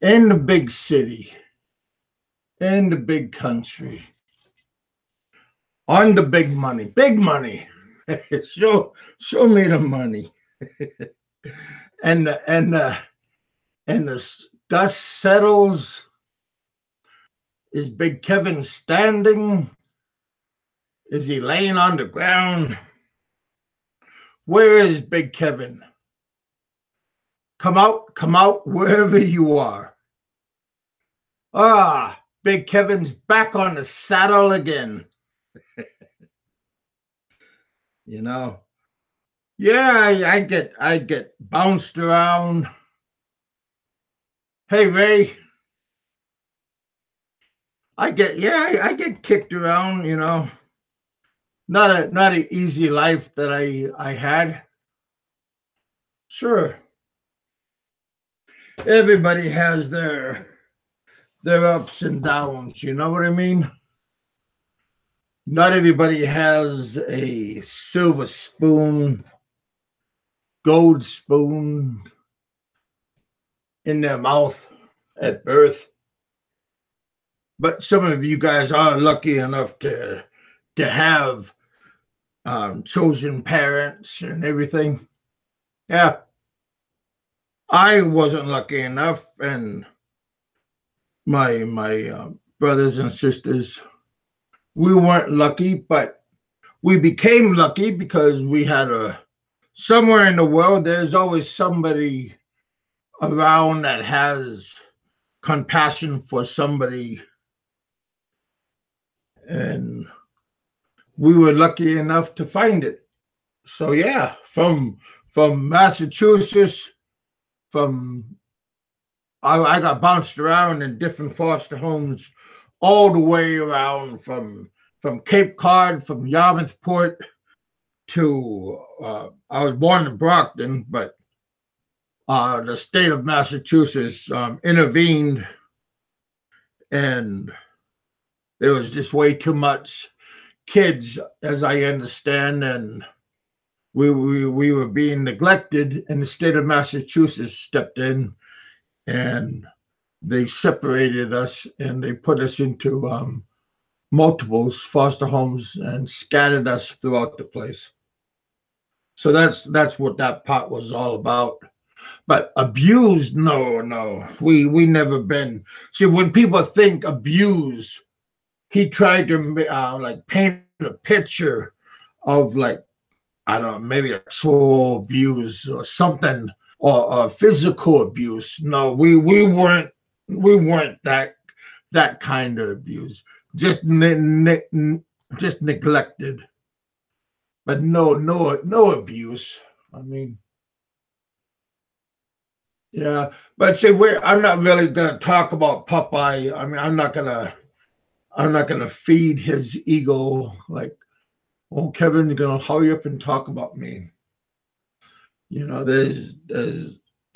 in the big city, in the big country, on the big money, big money. show me the money. and the, and the, and the dust settles. Is Big Kevin standing? Is he laying on the ground? Where is Big Kevin? Come out, wherever you are. Ah, Big Kevin's back on the saddle again. You know, yeah, I get bounced around. Hey, Ray, I get kicked around. You know, not an easy life that I had. Sure, everybody has their ups and downs. You know what I mean? Not everybody has a silver spoon, gold spoon in their mouth at birth. But some of you guys are lucky enough to have chosen parents and everything. Yeah. I wasn't lucky enough, and my brothers and sisters, we weren't lucky, but we became lucky because we had somewhere in the world, there's always somebody around that has compassion for somebody. And we were lucky enough to find it. So yeah, from Massachusetts, I got bounced around in different foster homes all the way around from Cape Cod, from Yarmouthport to I was born in Brockton, but the state of Massachusetts intervened, and there was just way too much kids, as I understand, and we were being neglected, and the state of Massachusetts stepped in, and they separated us, and they put us into multiples foster homes and scattered us throughout the place. So that's what that part was all about. But abused, no, we never been. See, when people think abuse, he tried to like paint a picture of, like, I don't know, maybe sexual abuse or something, or physical abuse. No, we weren't that kind of abuse. Just neglected, but no abuse. I mean, yeah, but see, I'm not really gonna talk about Popeye. I mean, I'm not gonna feed his ego like, oh, Kevin, you're gonna hurry up and talk about me. You know, there's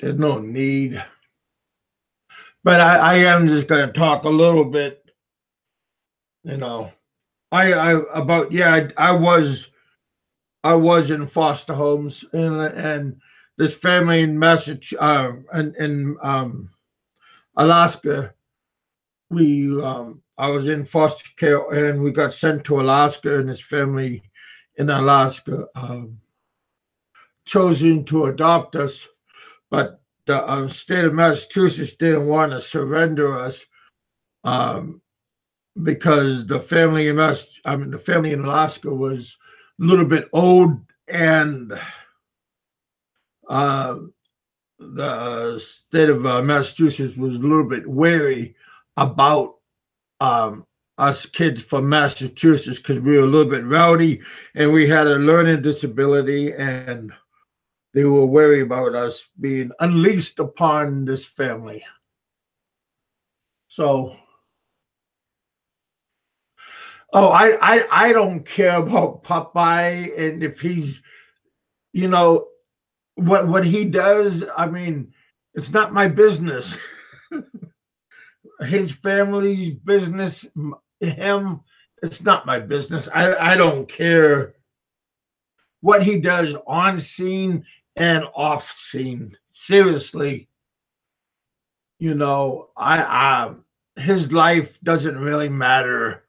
no need. But I am just gonna talk a little bit. You know, I was in foster homes, and this family in Massachusetts, in Alaska. I was in foster care, and we got sent to Alaska, and this family in Alaska chosen to adopt us, but the state of Massachusetts didn't want to surrender us because the family in Alaska was a little bit old, and the state of Massachusetts was a little bit wary about us kids from Massachusetts because we were a little bit rowdy and we had a learning disability, and they were worried about us being unleashed upon this family. So, I don't care about Popeye, and if he's, you know, what he does. I mean, it's not my business. His family's business, him, it's not my business. I don't care what he does on scene and off scene. Seriously. I his life doesn't really matter.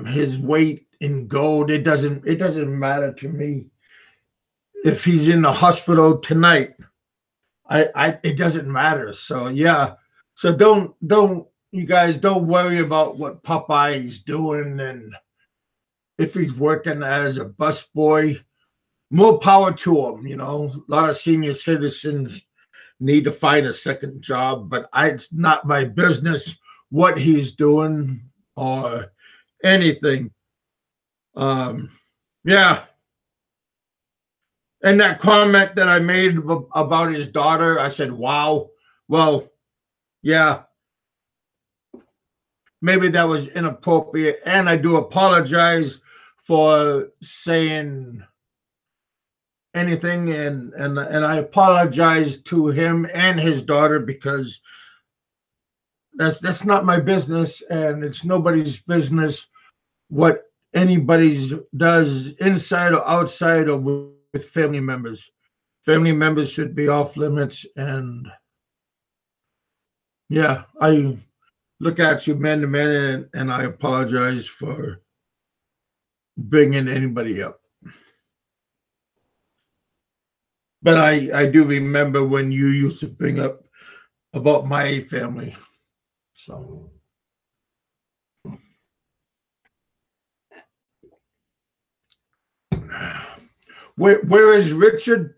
His weight in gold, it doesn't matter to me. If he's in the hospital tonight, I it doesn't matter. So yeah. So don't you guys don't worry about what Popeye's doing, and if he's working as a busboy, more power to him. A lot of senior citizens need to find a second job, but it's not my business what he's doing or anything. Um, yeah. And that comment that I made about his daughter, I said, wow. Well, yeah, maybe that was inappropriate. And I do apologize for saying anything, and I apologize to him and his daughter, because that's not my business, and it's nobody's business what anybody does inside or outside or with family members. Family members should be off limits, and yeah, I look at you man to man, and I apologize for bringing anybody up. But I do remember when you used to bring up about my family. So where is Richard?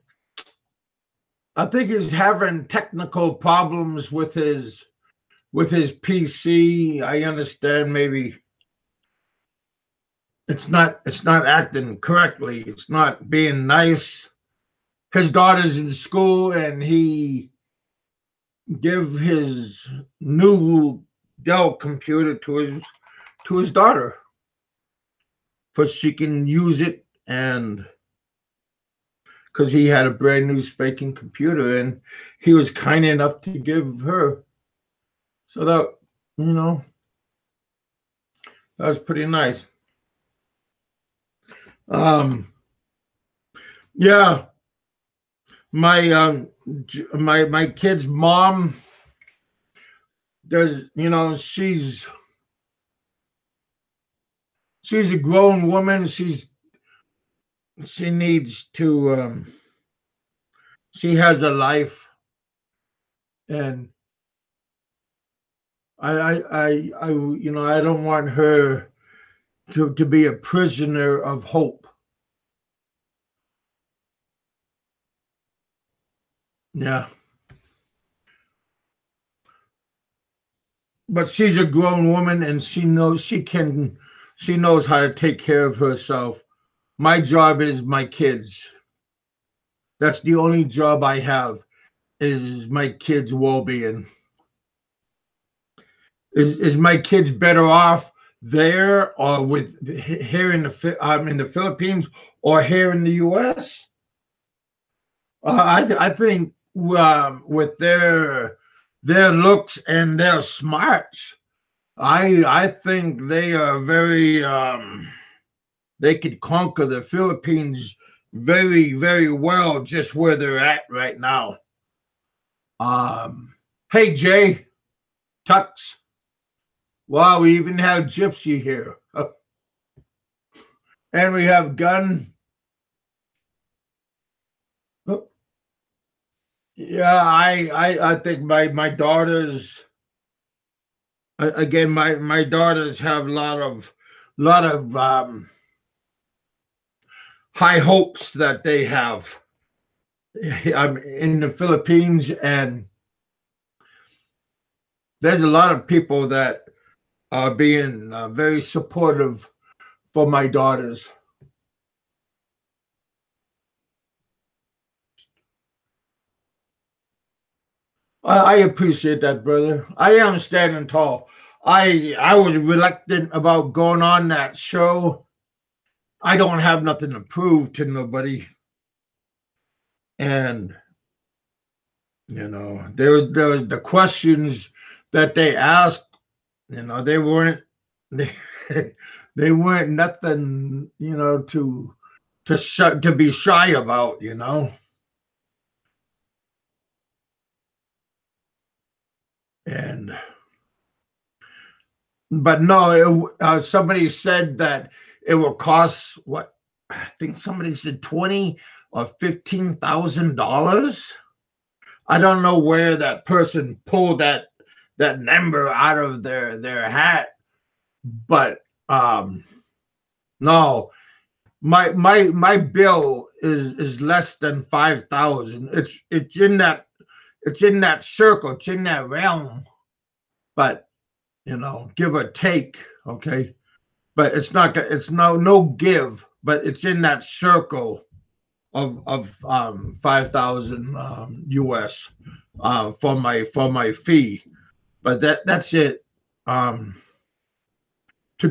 I think he's having technical problems with his PC. I understand maybe it's not acting correctly. It's not being nice. His daughter's in school, and he give his new Dell computer to his daughter for she can use it, and because he had a brand new spanking computer, and he was kind enough to give her. So that that was pretty nice. Yeah, my kid's mom does. She's a grown woman. She needs to. She has a life, and I don't want her to be a prisoner of hope. Yeah. But she's a grown woman, and she knows how to take care of herself. My job is my kids. That's the only job I have, is my kids' well-being. Is my kids better off there or with here in the Philippines or here in the U.S.? I think with their looks and their smarts, I think they are very they could conquer the Philippines very, very well just where they're at right now. Hey Jay, Tux. Wow, we even have Gypsy here. And we have Gun. Yeah, I think my daughters, again, my daughters have a lot of high hopes that they have. I'm in the Philippines, and there's a lot of people that are being very supportive for my daughters. I appreciate that, brother. I am standing tall. I was reluctant about going on that show. I don't have nothing to prove to nobody, and there was the questions that they asked. They weren't they, they weren't nothing to be shy about. And but no, somebody said that it will cost what I think somebody said $20,000 or $15,000. I don't know where that person pulled that number out of their hat, but no, my bill is less than 5,000. It's in that circle, it's in that realm, but give or take, okay. But it's no give, but it's in that circle of 5,000 US for my fee. But that's it. To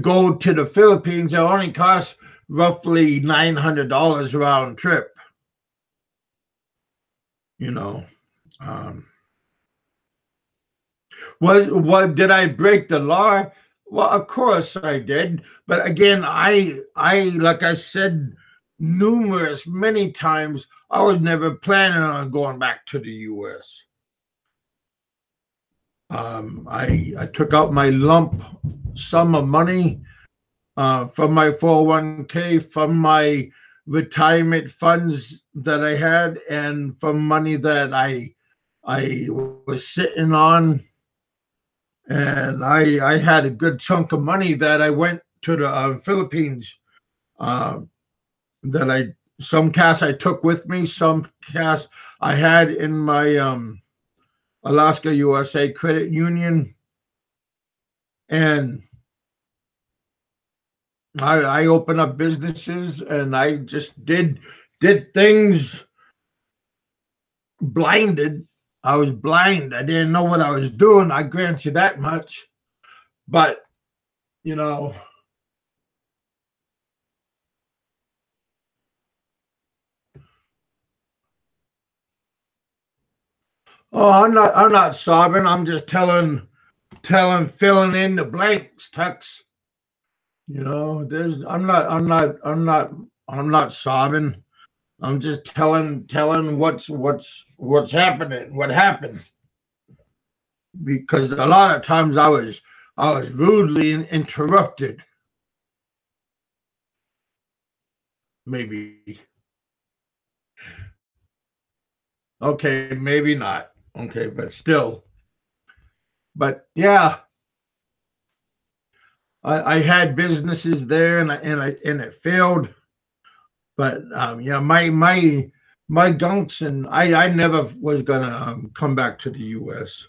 go to the Philippines, it only costs roughly $900 round trip. What did I break the law? Well, of course I did. But again, I like I said many times, I was never planning on going back to the U.S. I took out my lump sum of money from my 401k, from my retirement funds that I had, and from money that I was sitting on. And I had a good chunk of money that I went to the Philippines. Some cash I took with me, some cash I had in my Alaska USA Credit Union, and I opened up businesses, and I just did things blinded. I was blind. I didn't know what I was doing. I grant you that much. But, oh, I'm not sobbing. I'm just filling in the blanks, Tex. I'm not sobbing. I'm just telling what's happening, what happened. Because a lot of times I was rudely interrupted. Maybe. Okay, maybe not. Okay, but still. But yeah, I had businesses there, and it failed. But yeah, my gunks, and I never was gonna come back to the U.S.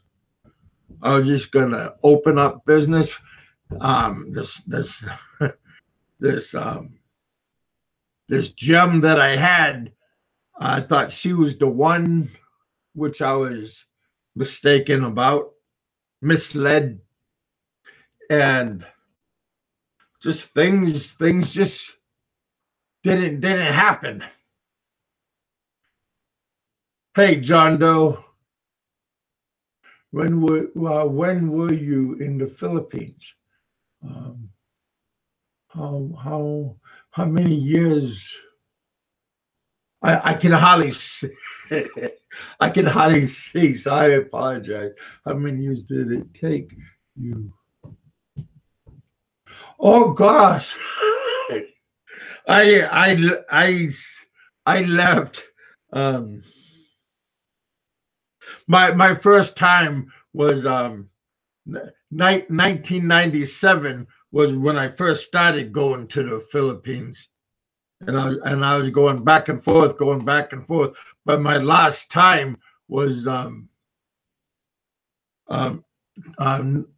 I was just gonna open up business. This this gem that I had, I thought she was the one, which I was mistaken about, misled, and just things just didn't happen. Hey, John Doe, when were you in the Philippines? How many years? I can hardly see. I can hardly see, so I apologize. How many years did it take you? Oh gosh, I left. My first time was 1997 was when I first started going to the Philippines, and I was going back and forth. But my last time was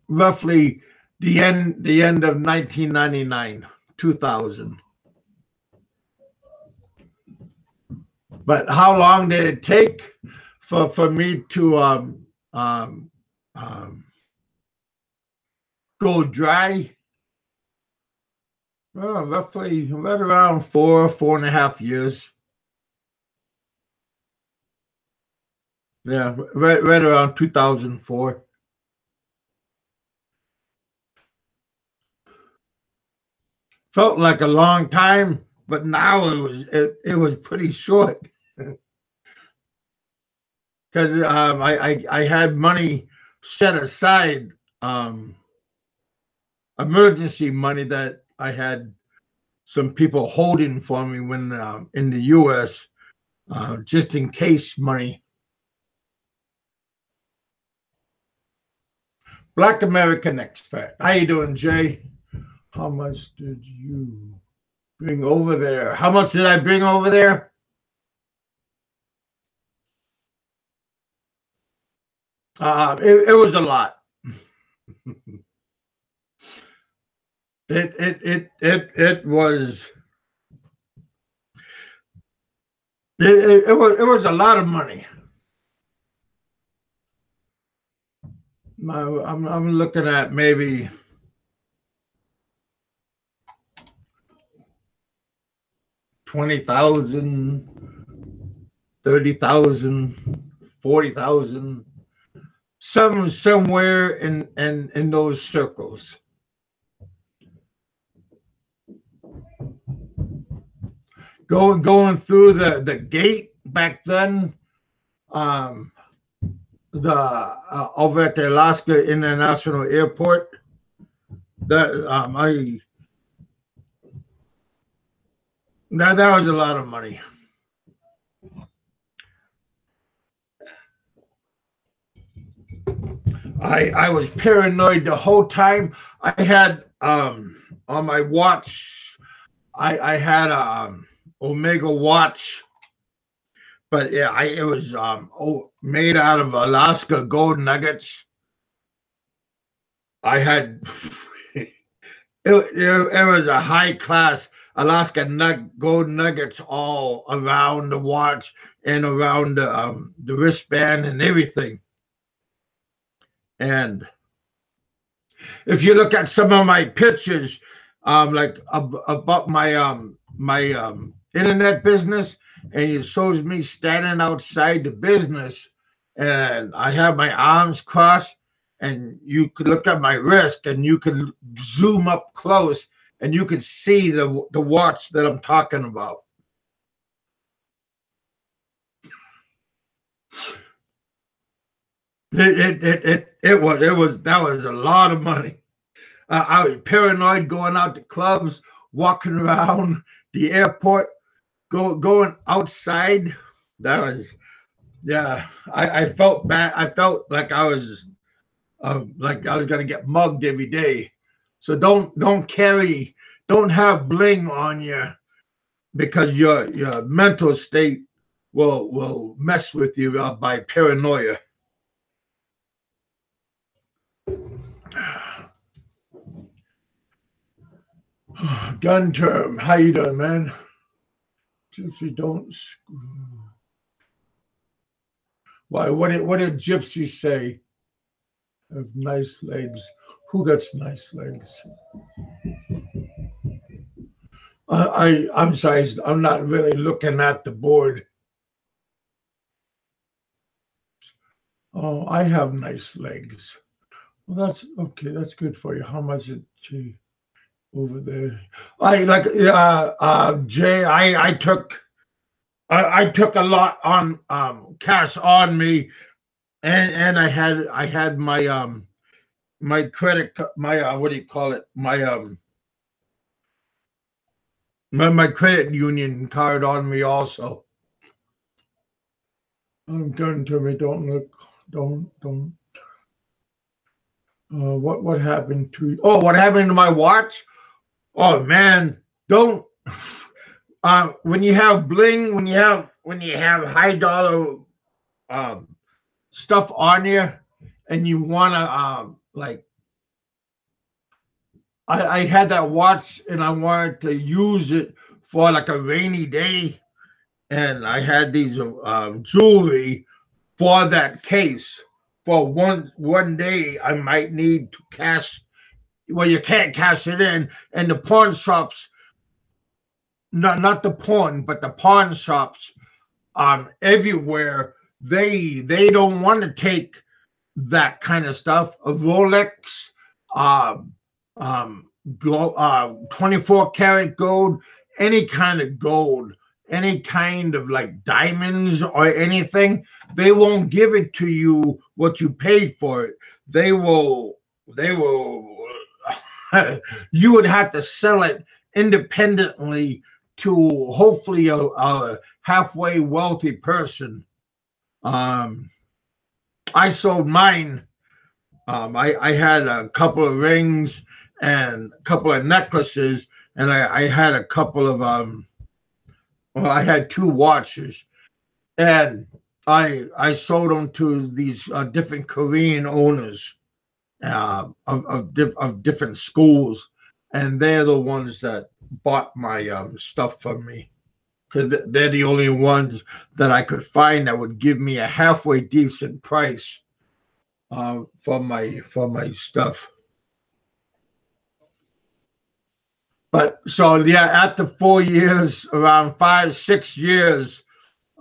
roughly the end of 1999, 2000. But how long did it take for me to go dry? Well, roughly right around 4.5 years. Yeah, right around 2004. Felt like a long time, but now it was pretty short. Because I had money set aside emergency money that I had some people holding for me when in the U.S. Just in case money. Black American expat. How you doing, Jay? How much did you bring over there? How much did I bring over there? It was a lot. It was it was a lot of money. I'm looking at maybe 20,000, 30,000, 40,000, somewhere in those circles. Going through the gate back then, the over at the Alaska International Airport, that that was a lot of money. I was paranoid the whole time. I had on my watch, I had a Omega watch, but yeah, it was made out of Alaska gold nuggets. I had it was a high class Alaska gold nuggets all around the watch and around the wristband and everything. And if you look at some of my pictures, like about my my internet business, and it shows me standing outside the business, and I have my arms crossed, and you could look at my wrist, and you can zoom up close, and you can see the watch that I'm talking about. That was a lot of money. I was paranoid going out to clubs, walking around the airport, going outside. That was, yeah. I felt bad. I felt like I was gonna get mugged every day. So don't have bling on you, because your mental state will mess with you by paranoia. Gun term. How you doing, man? Gypsy don't screw. Why? What did Gypsy say? Have nice legs. Who got nice legs? I'm sorry. I'm not really looking at the board. Oh, I have nice legs. Well, that's okay. That's good for you. How much is it over there? Jay. I took a lot on cash on me, and I had my my credit, my what do you call it, my credit union card on me also. I'm going to me. Don't look. Don't. What happened to you? Oh, what happened to my watch? Oh man, don't. When you have bling, when you have high dollar stuff on you, and you wanna like, I had that watch and I wanted to use it for like a rainy day, and I had these jewelry for that case. For one day, I might need to cash. Well, you can't cash it in, and the pawn shops, not the pawn, but the pawn shops, everywhere, they don't want to take that kind of stuff. A Rolex, 24 karat gold, any kind of gold, any kind of like diamonds or anything, they won't give it to you what you paid for it. They will you would have to sell it independently to hopefully a halfway wealthy person. I sold mine. I had a couple of rings and a couple of necklaces, and I had a couple of well, I had 2 watches, and I sold them to these different Korean owners of different schools, and they're the ones that bought my stuff from me, because they're the only ones that I could find that would give me a halfway decent price for my stuff. But so yeah, after 4 years, around 5, 6 years,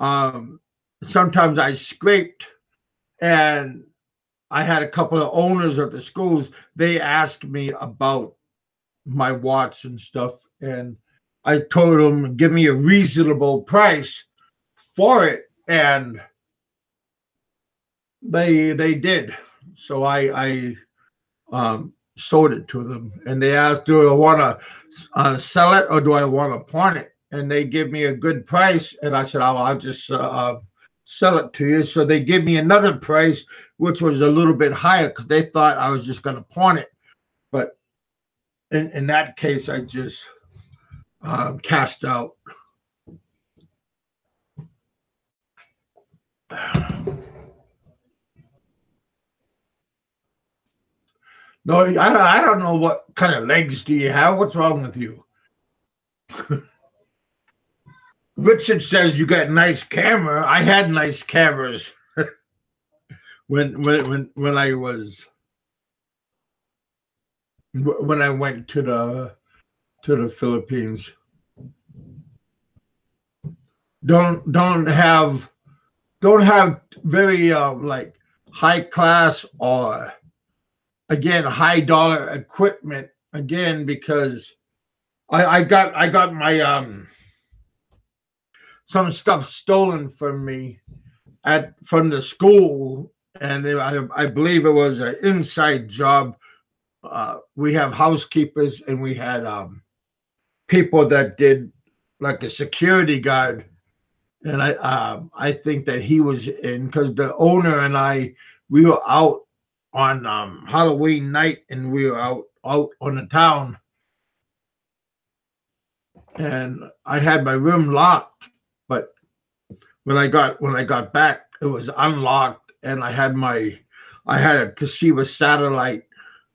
sometimes I scraped, and I had a couple of owners of the schools. They asked me about my watch and stuff, and I told them give me a reasonable price for it, and they did. So I sold it to them, and they asked, do I want to sell it or do I want to pawn it? And they give me a good price, and I said, I'll just sell it to you. So they give me another price, which was a little bit higher, because they thought I was just going to pawn it. But in that case, I just cashed out. No, I don't know what kind of legs do you have. What's wrong with you? Richard says you got nice camera. I had nice cameras when I went to the Philippines. Don't have very like high class or again high dollar equipment again, because I got my some stuff stolen from me from the school, and I believe it was an inside job. We have housekeepers, and we had people that did like a security guard, and I think that he was in, because the owner and we were out on Halloween night, and we were out on the town, and I had my room locked. But when I got back, it was unlocked, and I had a Toshiba satellite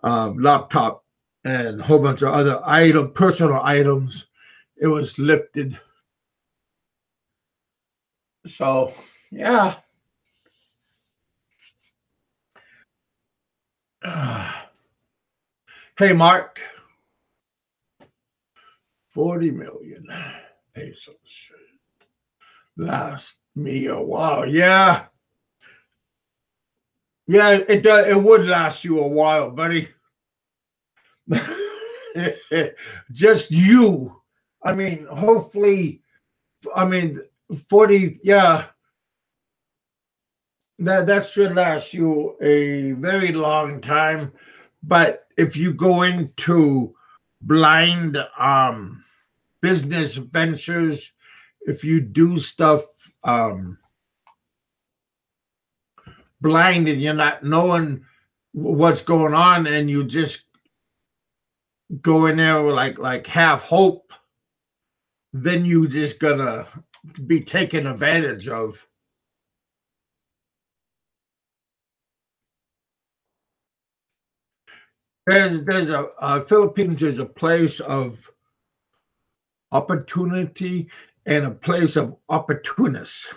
laptop and a whole bunch of other personal items. It was lifted. So yeah. Hey, Mark. 40 million pesos last me a while. Yeah. Yeah, it does. It would last you a while, buddy. Just you. I mean, hopefully, 40, yeah. That should last you a very long time. But if you go into blind business ventures, if you do stuff blind and you're not knowing what's going on, and you just go in there with like half hope, then you just gonna be taken advantage of. There's a Philippines is a place of opportunity and a place of opportunists.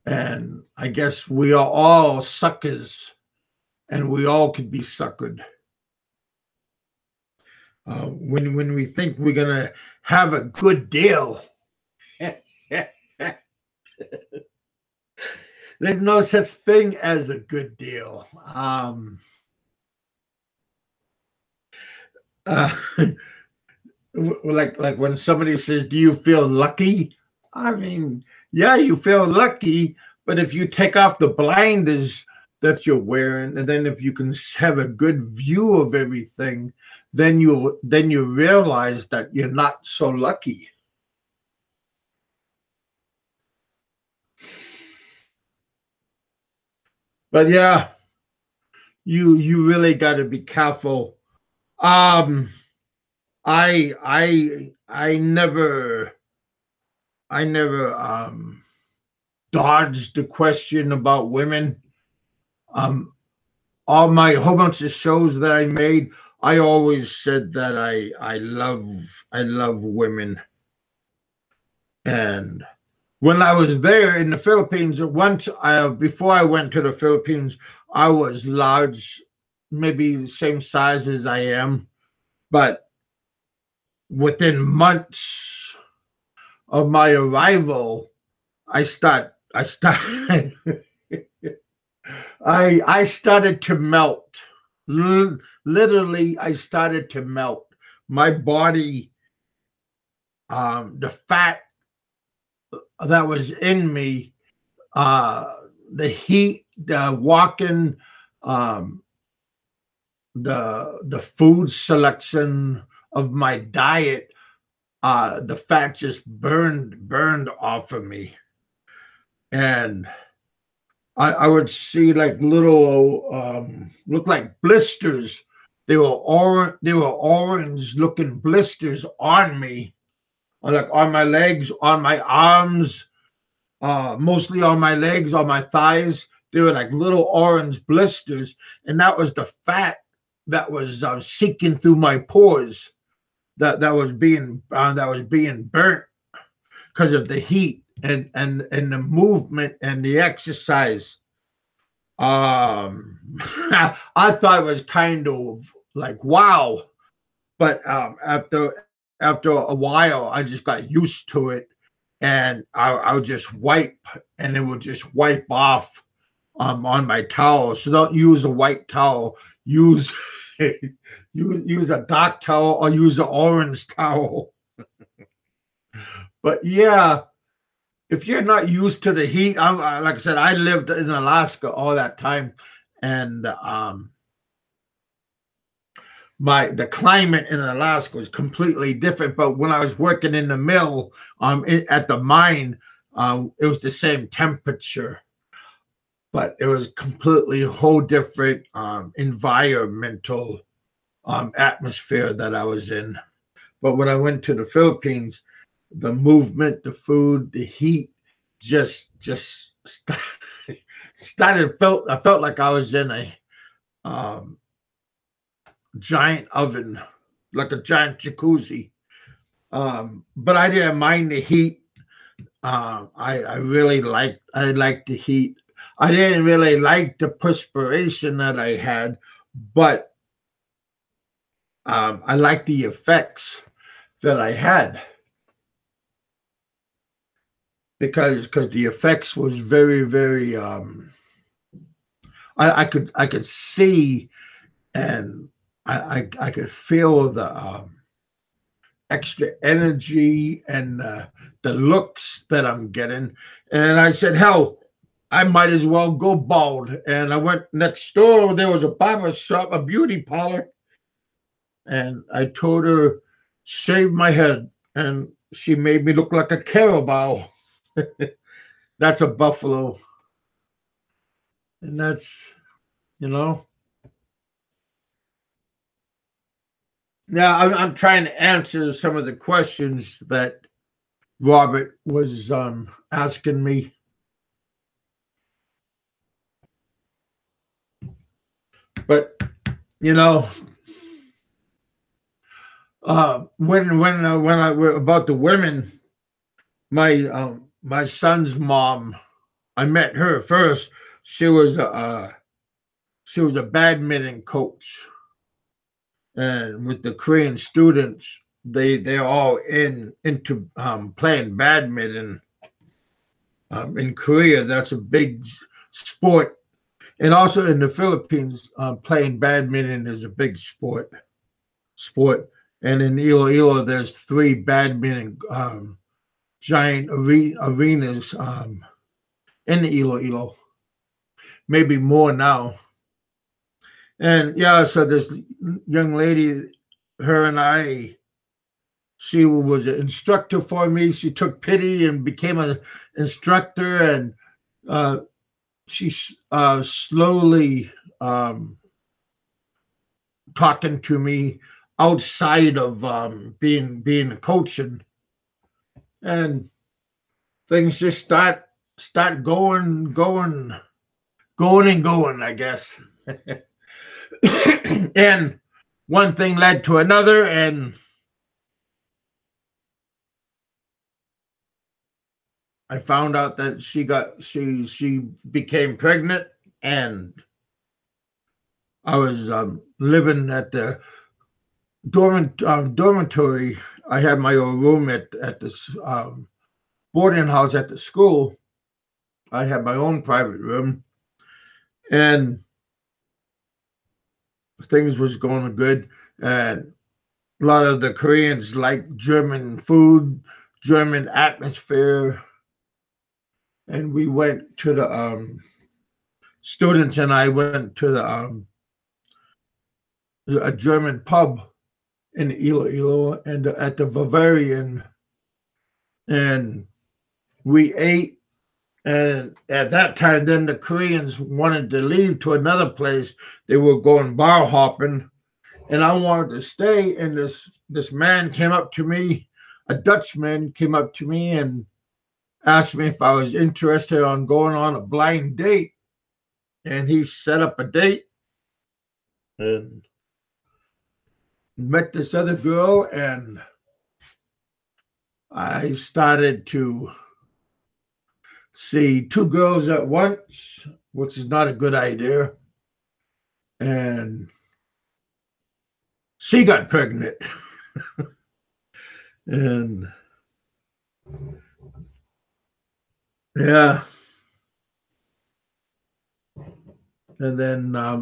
And I guess we are all suckers, and we all could be suckered. When we think we're gonna have a good deal, there's no such thing as a good deal. like when somebody says, "Do you feel lucky?" I mean, yeah, you feel lucky, but if you take off the blinders that you're wearing, and then if you can have a good view of everything, then you realize that you're not so lucky. But yeah, you really got to be careful. Um, I never dodged the question about women. Um, all my whole bunch of shows that I made, I always said that I love women. And when I was there in the Philippines, once before I went to the Philippines, I was large, maybe the same size as I am, but within months of my arrival, I start I started to melt. Literally, I started to melt. My body, the fat that was in me, uh, the heat, the walking, um, the food selection of my diet, the fat just burned off of me, and I would see like little look like blisters. They were orange looking blisters on me, like on my legs, on my arms, mostly on my legs, on my thighs. They were like little orange blisters, and that was the fat that was seeking through my pores. That was being burnt because of the heat and the movement and the exercise. I thought it was kind of like wow, but after a while, I just got used to it, and I would just wipe, and it would just wipe off on my towel. So don't use a white towel. Use use a dark towel or use an orange towel. But yeah, if you're not used to the heat, like I said, I lived in Alaska all that time, and the climate in Alaska was completely different. But when I was working in the mill, at the mine, it was the same temperature, but it was completely whole different environmental atmosphere that I was in. But when I went to the Philippines, the movement, the food, the heat, just started felt I felt like I was in a um, giant oven, like a giant jacuzzi. But I didn't mind the heat. I really liked the heat. I didn't really like the perspiration that I had, but I liked the effects that I had because the effects was very. I could see, and I could feel the extra energy and the looks that I'm getting. And I said, hell, I might as well go bald. And I went next door. There was a barber shop, a beauty parlor, and I told her, shave my head, and she made me look like a carabao. That's a buffalo, and that's you know. Now I'm trying to answer some of the questions that Robert was asking me, but you know, when I were about the women, my son's mom, I met her first. She was she was a badminton coach, and with the Korean students, they're all into playing badminton. In Korea, that's a big sport, and also in the Philippines, playing badminton is a big sport. And in Iloilo, there's 3 badminton giant arenas in Iloilo, maybe more now. And yeah, so this young lady, her and I, she was an instructor for me. She took pity and became an instructor, and she slowly talking to me outside of being a coach, and things just start going, I guess. And one thing led to another, and I found out that she became pregnant, and I was living at the dormitory. I had my own room at this boarding house at the school. I had my own private room, and things was going good. And a lot of the Koreans like German food, German atmosphere, and we went to the students and I went to the a German pub in Iloilo and at the Bavarian, and we ate. And at that time, then the Koreans wanted to leave to another place. They were going bar hopping, and I wanted to stay. And this man came up to me, a Dutchman came up to me and asked me if I was interested on going on a blind date. And he set up a date and met this other girl, and I started to see 2 girls at once, which is not a good idea. And she got pregnant. And yeah. And then I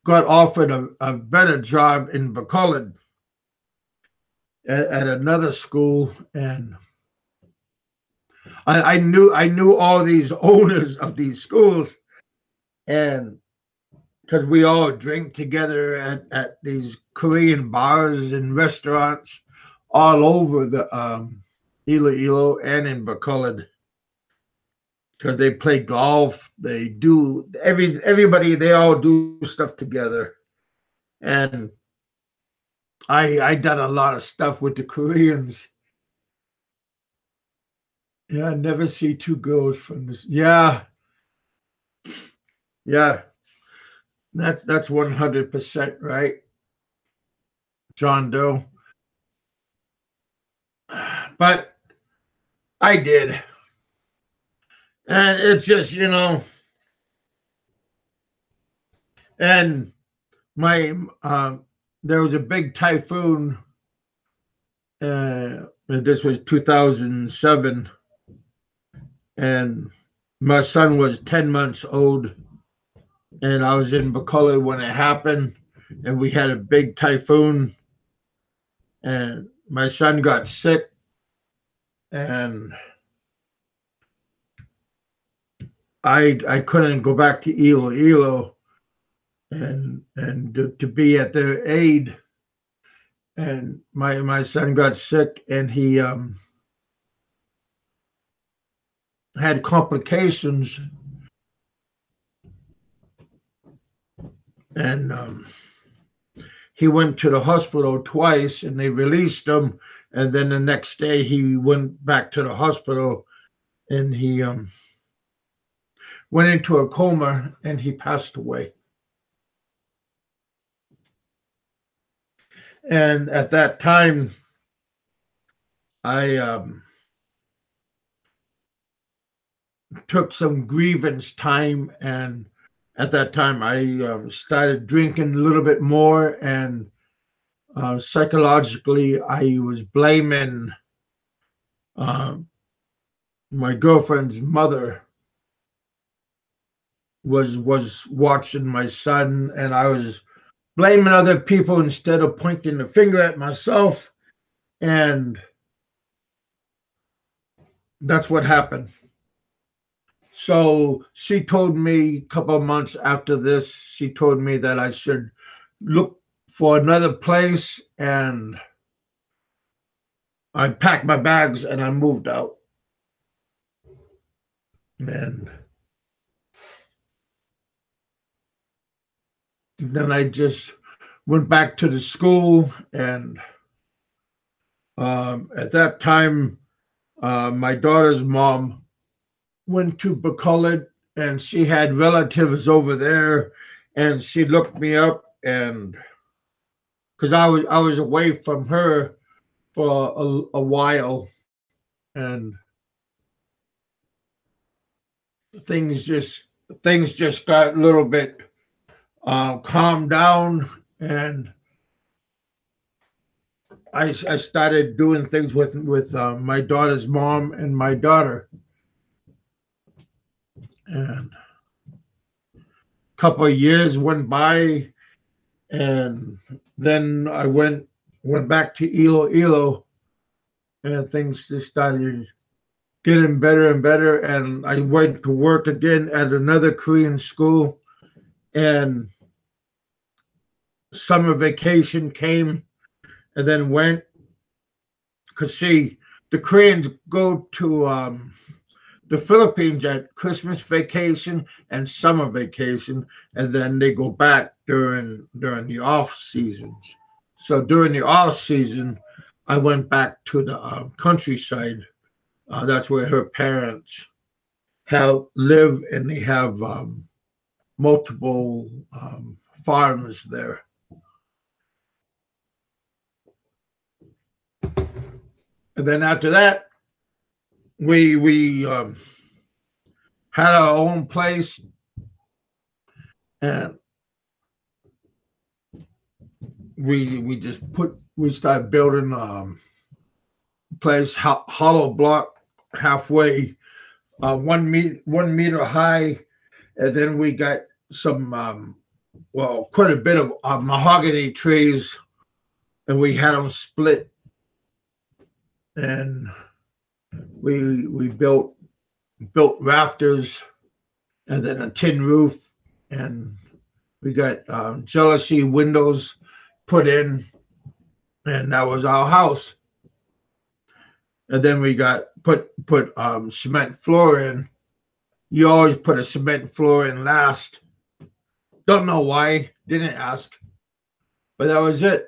got offered a better job in Bacolod at another school, and I knew all these owners of these schools, and because we all drink together at these Korean bars and restaurants all over the Iloilo and in Bacolod, because they play golf, they do everybody, they all do stuff together. And I done a lot of stuff with the Koreans. Yeah, I never see 2 girls from this. Yeah. That's 100% right, John Doe. But I did. And it's just, and my there was a big typhoon. This was 2007, and my son was 10 months old, and I was in Bacolod when it happened, and we had a big typhoon, and my son got sick, and I couldn't go back to Iloilo and to be at their aid. And my son got sick, and he had complications, and he went to the hospital twice, and they released him. And then the next day he went back to the hospital, and he went into a coma, and he passed away. And at that time, I took some grievance time, and at that time I started drinking a little bit more, and psychologically I was blaming my girlfriend's mother was watching my son, and I was blaming other people instead of pointing the finger at myself. And that's what happened. So she told me a couple of months after this, she told me that I should look for another place, and I packed my bags and I moved out. And then I just went back to the school, and at that time, my daughter's mom went to Bacolod, and she had relatives over there, and she looked me up, and because I was away from her for a while, and things just got a little bit calmed down, and I started doing things with my daughter's mom and my daughter. And a couple of years went by, and then I went back to Iloilo, and things just started getting better and better. And I went to work again at another Korean school, and summer vacation came and then went, because see, the Koreans go to the Philippines at Christmas vacation and summer vacation, and then they go back during the off seasons. So during the off season, I went back to the countryside. That's where her parents live, and they have multiple farms there. And then after that, we had our own place, and we started building place, hollow block, halfway, 1 meter high, and then we got some quite a bit of mahogany trees, and we had them split, and we built rafters, and then a tin roof, and we got jealousy windows put in, and that was our house. And then we got put cement floor in. You always put a cement floor in last. Don't know why, didn't ask, but that was it.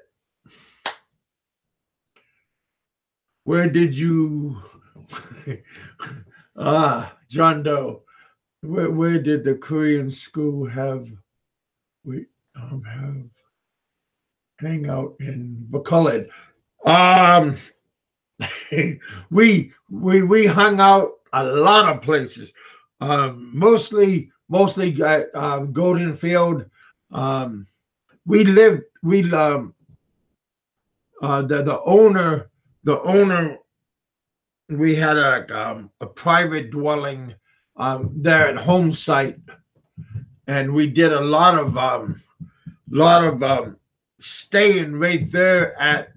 Where did you John Doe, where did the Korean school have hang out in Bacolod? We hung out a lot of places. Mostly at Golden Field. The owner, we had a private dwelling there at home site, and we did a lot of staying right there at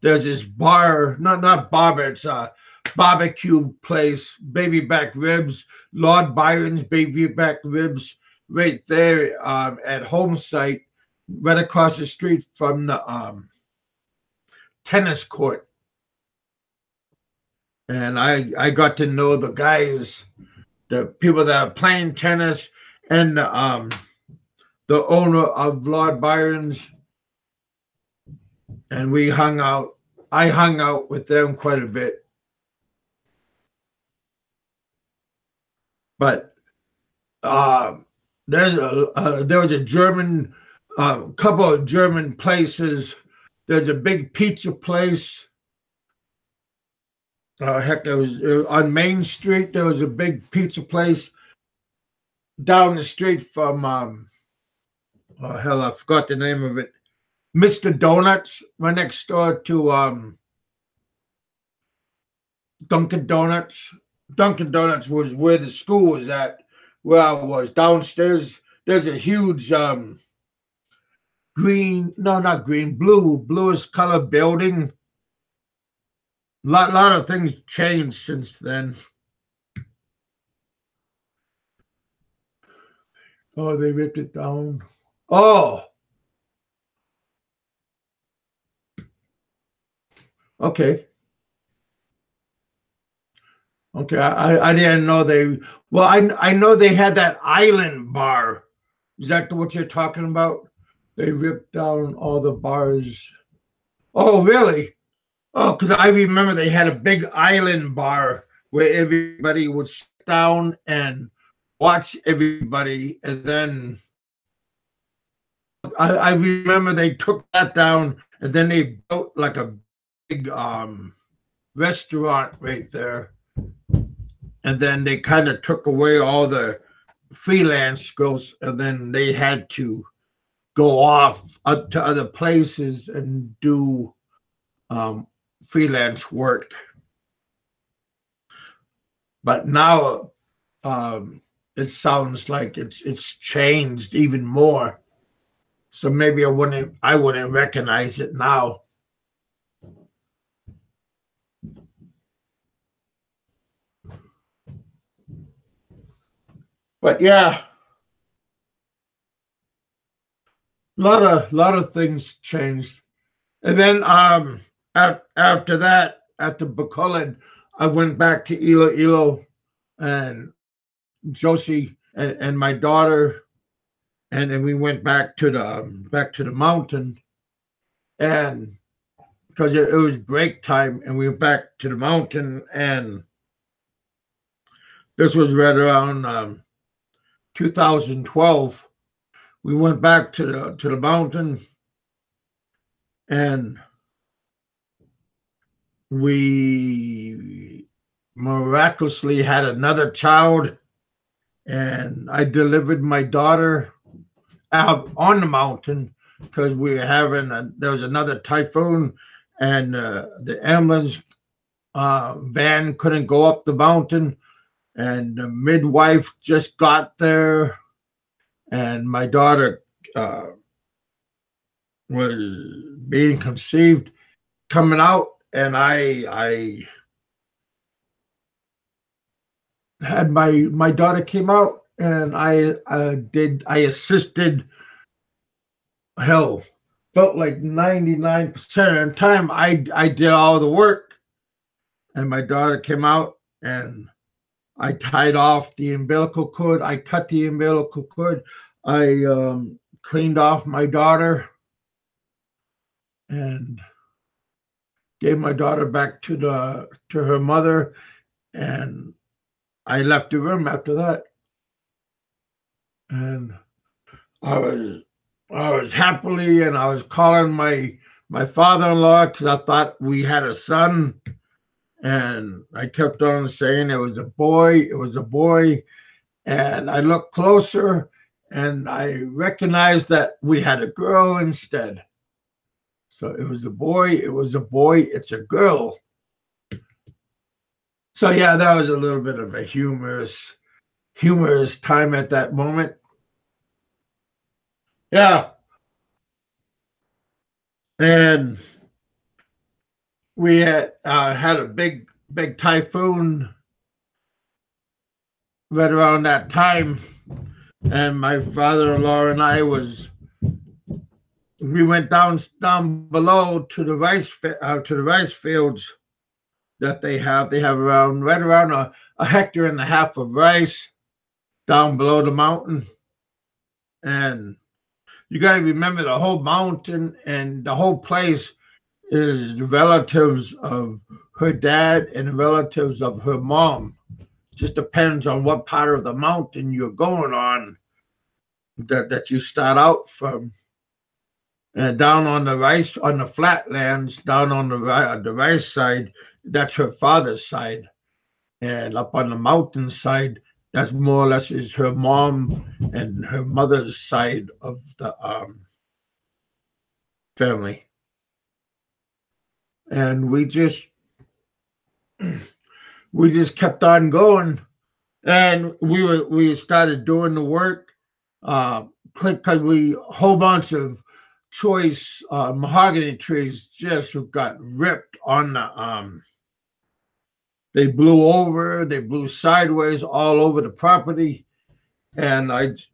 there's this bar, not bar, but it's a barbecue place, baby back ribs, Lord Byron's baby back ribs, right there at home site, right across the street from the tennis court. And I got to know the guys, the people that are playing tennis, and the owner of Lord Byron's, and we hung out. I hung out with them quite a bit. But there was a German, couple of German places. There's a big pizza place. There was on Main Street. There was a big pizza place down the street from I forgot the name of it. Mr. Donuts, right next door to Dunkin' Donuts. Dunkin' Donuts was where the school was at, where I was. Downstairs, there's a huge green, no, not green, bluish color building. Lot of things changed since then. Oh, they ripped it down. Oh, okay. Okay, I didn't know they. Well, I know they had that island bar. Is that what you're talking about? They ripped down all the bars. Oh, really? Oh, because I remember they had a big island bar where everybody would sit down and watch everybody, and then I remember they took that down, and then they built like a big restaurant right there, and then they kind of took away all the freelance girls, and then they had to go off up to other places and do freelance work. But now it sounds like it's changed even more. So maybe I wouldn't recognize it now. But yeah, lot of things changed. And then after that, after Bacolod, I went back to Iloilo, and Josie and my daughter, and then we went back to the mountain, and because it was break time, and we went back to the mountain, and this was right around 2012. We went back to the mountain, and we miraculously had another child, and I delivered my daughter out on the mountain because we were there was another typhoon, and the ambulance van couldn't go up the mountain, and the midwife just got there, and my daughter was being conceived, coming out, and I had my daughter came out, and I assisted. Hell, felt like 99% of the time I did all the work, and my daughter came out, and I tied off the umbilical cord. I cut the umbilical cord. I cleaned off my daughter and gave my daughter back to her mother, and I left the room after that. And I was happily, and I was calling my father-in-law because I thought we had a son, and I kept on saying it was a boy, and I looked closer, and I recognized that we had a girl instead. So it was a boy, it's a girl. So yeah, that was a little bit of a humorous time at that moment. Yeah. And we had a big typhoon right around that time, and my father-in-law and I we went down below to the rice fields that they have. They have right around a hectare and a half of rice down below the mountain, and you got to remember the whole mountain and the whole place is the relatives of her dad and relatives of her mom. Just depends on what part of the mountain you're going on that you start out from. And down on the flatlands, down on the rice side, that's her father's side. And up on the mountain side, that's more or less is her mom and her mother's side of the family. And we just kept on going, and we started doing the work. Because we whole bunch of choice mahogany trees just got ripped on the they blew sideways all over the property. And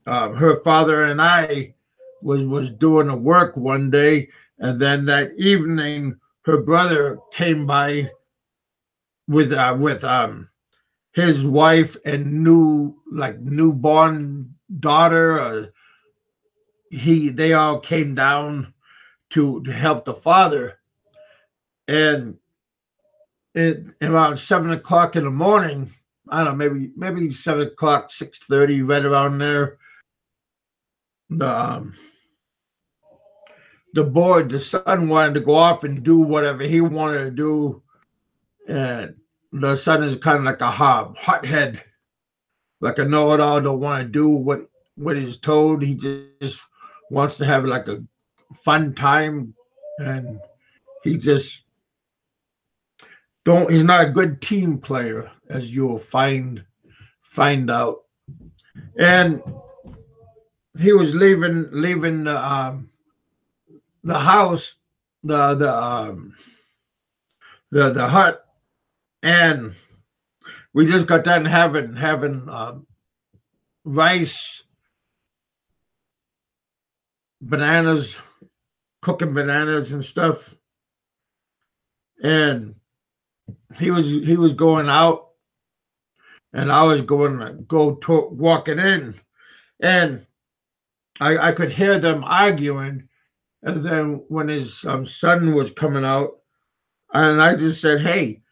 her father and I was doing the work one day, and then that evening, her brother came by with his wife and newborn daughter. They all came down to help the father, and around 7 o'clock in the morning, I don't know, maybe 7 o'clock, 6:30, right around there. The the son wanted to go off and do whatever he wanted to do, and the son is kind of like a hothead, like a know-it-all. Don't want to do what he's told. He just wants to have like a fun time, and he just don't. He's not a good team player, as you'll find out. And he was leaving the house, the hut, and we just got done having rice, bananas, cooking bananas and stuff. And he was going out, and I was going to walking in, and I could hear them arguing. And then when his son was coming out, and I just said, "Hey,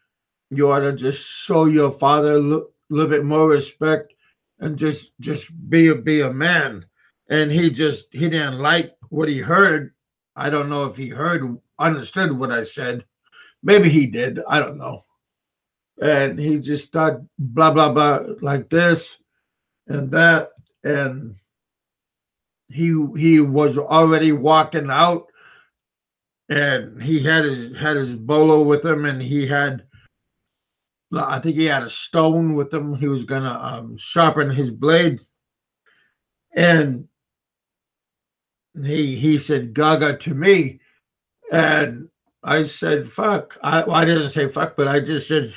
you ought to just show your father a little bit more respect, and just be a man." And he didn't like what he heard. I don't know if he understood what I said. Maybe he did. I don't know. And he just started blah blah blah like this and that, and he was already walking out, and he had his bolo with him, and I think he had a stone with him. He was gonna sharpen his blade, and he said "Gaga" to me, and I said "fuck." I didn't say "fuck," but I just said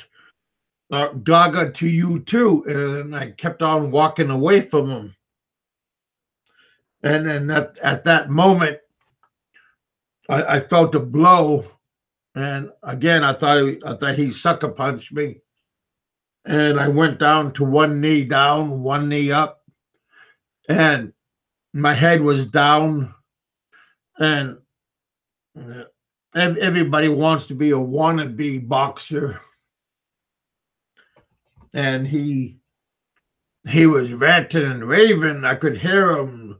"Gaga" to you too, and I kept on walking away from him. And then at that moment, I felt a blow, and again I thought he sucker punched me, and I went down to one knee down, one knee up, and my head was down, and everybody wants to be a wannabe boxer, and he was ranting and raving. I could hear him.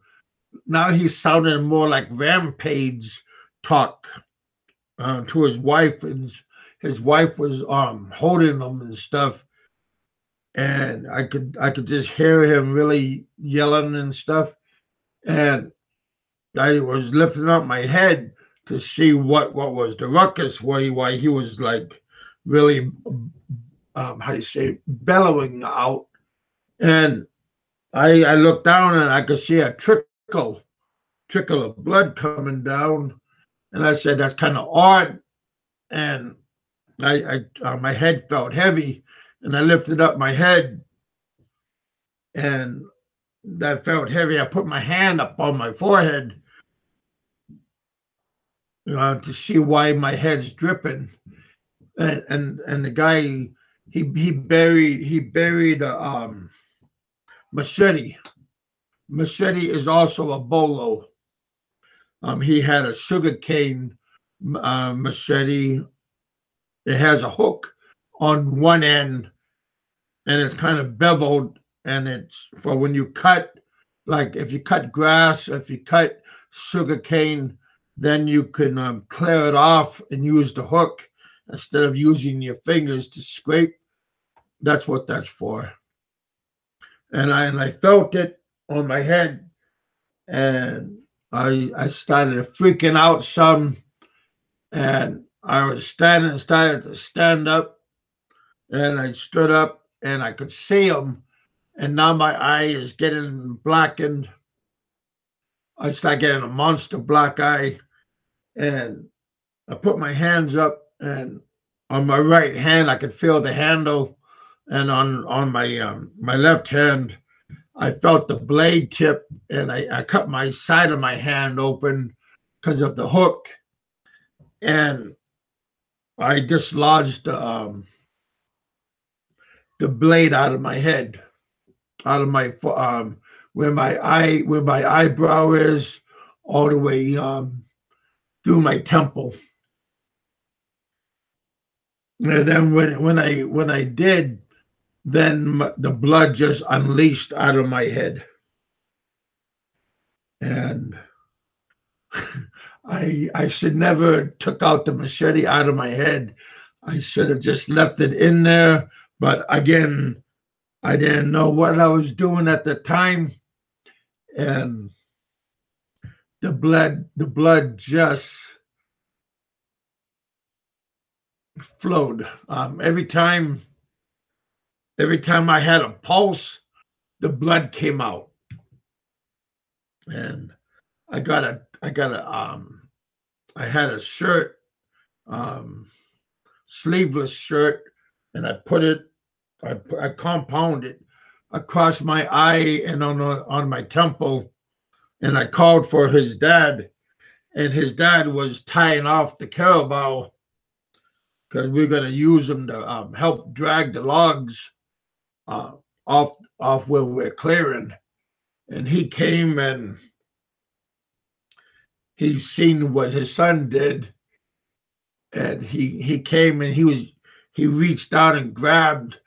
Now he's sounding more like Rampage talk to his wife, and his wife was holding him and stuff, and I could just hear him really yelling and stuff, and I was lifting up my head to see what was the ruckus, why he was like really how do you say, bellowing out, and I looked down and I could see a trickle of blood coming down, and I said that's kind of odd, and I my head felt heavy, and I lifted up my head, and that felt heavy. I put my hand up on my forehead to see why my head's dripping, and the guy he buried a machete. Machete is also a bolo. He had a sugarcane machete. It has a hook on one end, and it's kind of beveled, and it's for when you cut, like if you cut grass, if you cut sugarcane, then you can clear it off and use the hook instead of using your fingers to scrape. That's what that's for. And I felt it on my head, and I started freaking out some, and I was started to stand up, and I stood up, and I could see him, and now my eye is getting blackened. I started getting a monster black eye, and I put my hands up, and on my right hand I could feel the handle, and on my left hand I felt the blade tip, and I cut my side of my hand open because of the hook, and I dislodged the blade out of my head, out of my where my eyebrow is, all the way through my temple. And then when I did, then the blood just unleashed out of my head, and I should never took out the machete out of my head. I should have just left it in there. But again, I didn't know what I was doing at the time, and the blood just flowed. Every time I had a pulse, the blood came out, and I had a shirt, sleeveless shirt, and I compounded across my eye and on my temple, and I called for his dad, and his dad was tying off the carabao because we're going to use them to help drag the logs off where we're clearing. And he came, and he seen what his son did, and he came, and he reached out and grabbed,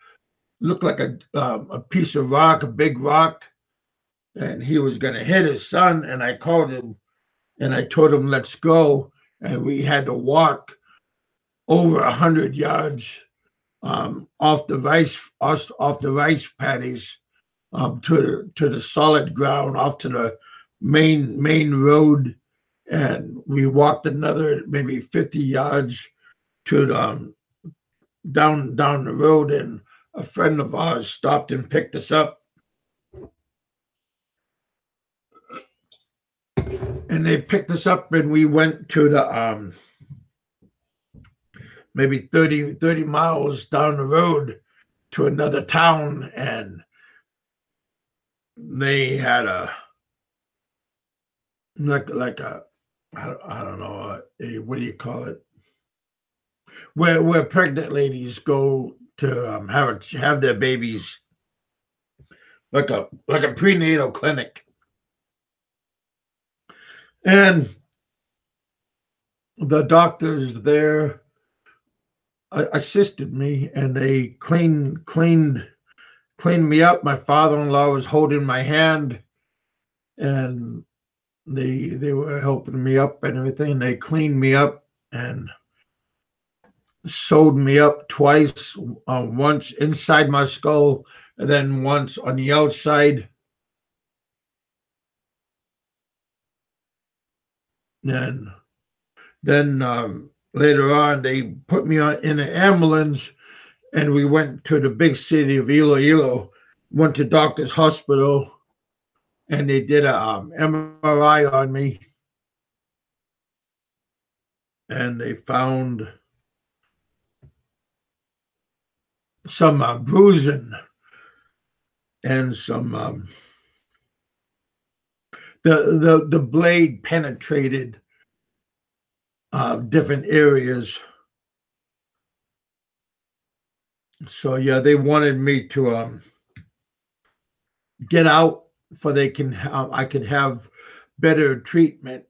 looked like a piece of rock, a big rock, and he was going to hit his son. And I called him, and I told him, let's go. And we had to walk over 100 yards off the rice paddies to the solid ground, off to the main road. And we walked another maybe 50 yards to down the road, and a friend of ours stopped and picked us up. And they picked us up, and we went to the maybe 30 miles down the road to another town, and they had like a I don't know, what do you call it? Where pregnant ladies go to have their babies, like a prenatal clinic. And the doctors there assisted me, and they cleaned me up. My father-in-law was holding my hand, and they were helping me up and everything. They cleaned me up and sewed me up twice, once inside my skull and then once on the outside. And then later on, they put me in an ambulance, and we went to the big city of Iloilo, went to Doctor's Hospital, and they did a MRI on me, and they found some bruising and some the blade penetrated different areas. So yeah, they wanted me to get out for I could have better treatment.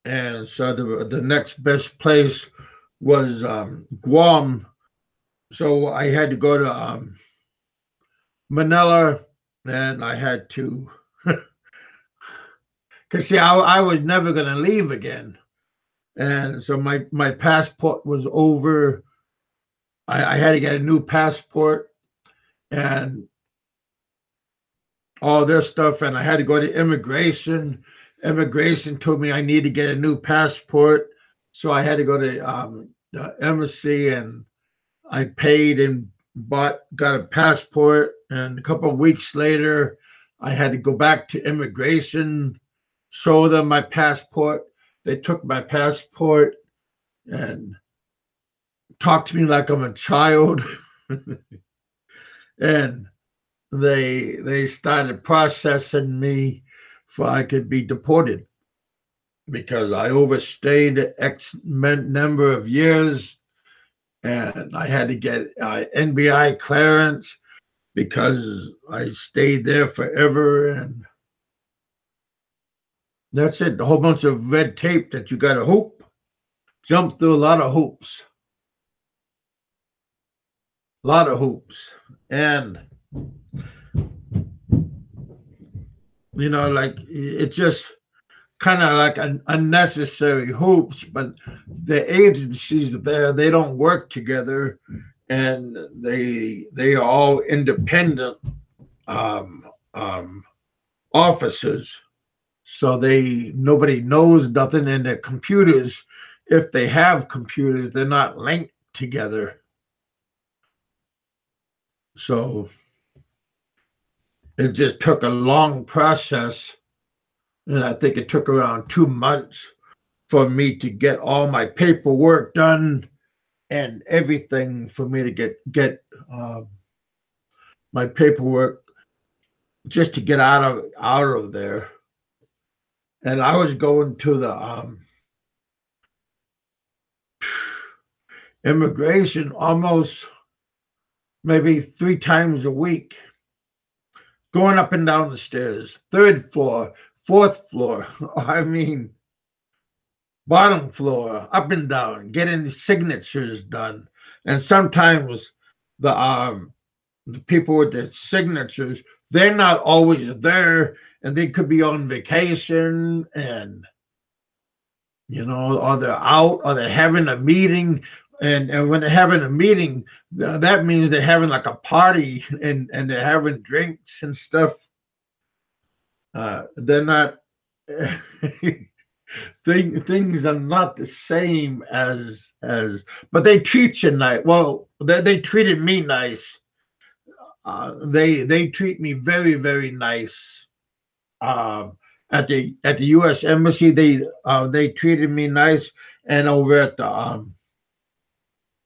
And so the next best place was Guam. So I had to go to Manila, and I had to, because see, I was never going to leave again. And so my passport was over. I had to get a new passport and all this stuff, and I had to go to immigration. Immigration told me I need to get a new passport, so I had to go to the embassy, and I paid and got a passport. And a couple of weeks later, I had to go back to immigration, show them my passport. They took my passport and talked to me like I'm a child. And they started processing me for I could be deported because I overstayed X number of years, and I had to get NBI clearance because I stayed there forever. And that's it. A whole bunch of red tape that you got to hoop, jump through a lot of hoops. A lot of hoops. And, you know, like it's just kind of like an unnecessary hoops, but the agencies there, they don't work together, and they are all independent offices. So nobody knows nothing, and their computers, if they have computers, they're not linked together. So it just took a long process, and I think it took around 2 months for me to get all my paperwork done and everything for me to get my paperwork just to get out of there. And I was going to the immigration almost maybe 3 times a week, going up and down the stairs, 3rd floor, 4th floor. I mean, bottom floor, up and down, getting signatures done. And sometimes the people with the signatures, they're not always there, and they could be on vacation, and you know, or they're out, or they're having a meeting. And when they're having a meeting, that means they're having like a party, and they're having drinks and stuff. They're not things are not the same as but they treat you nice. Well, they treated me nice. They treat me very, very nice. At the U.S. Embassy, they treated me nice, and over at the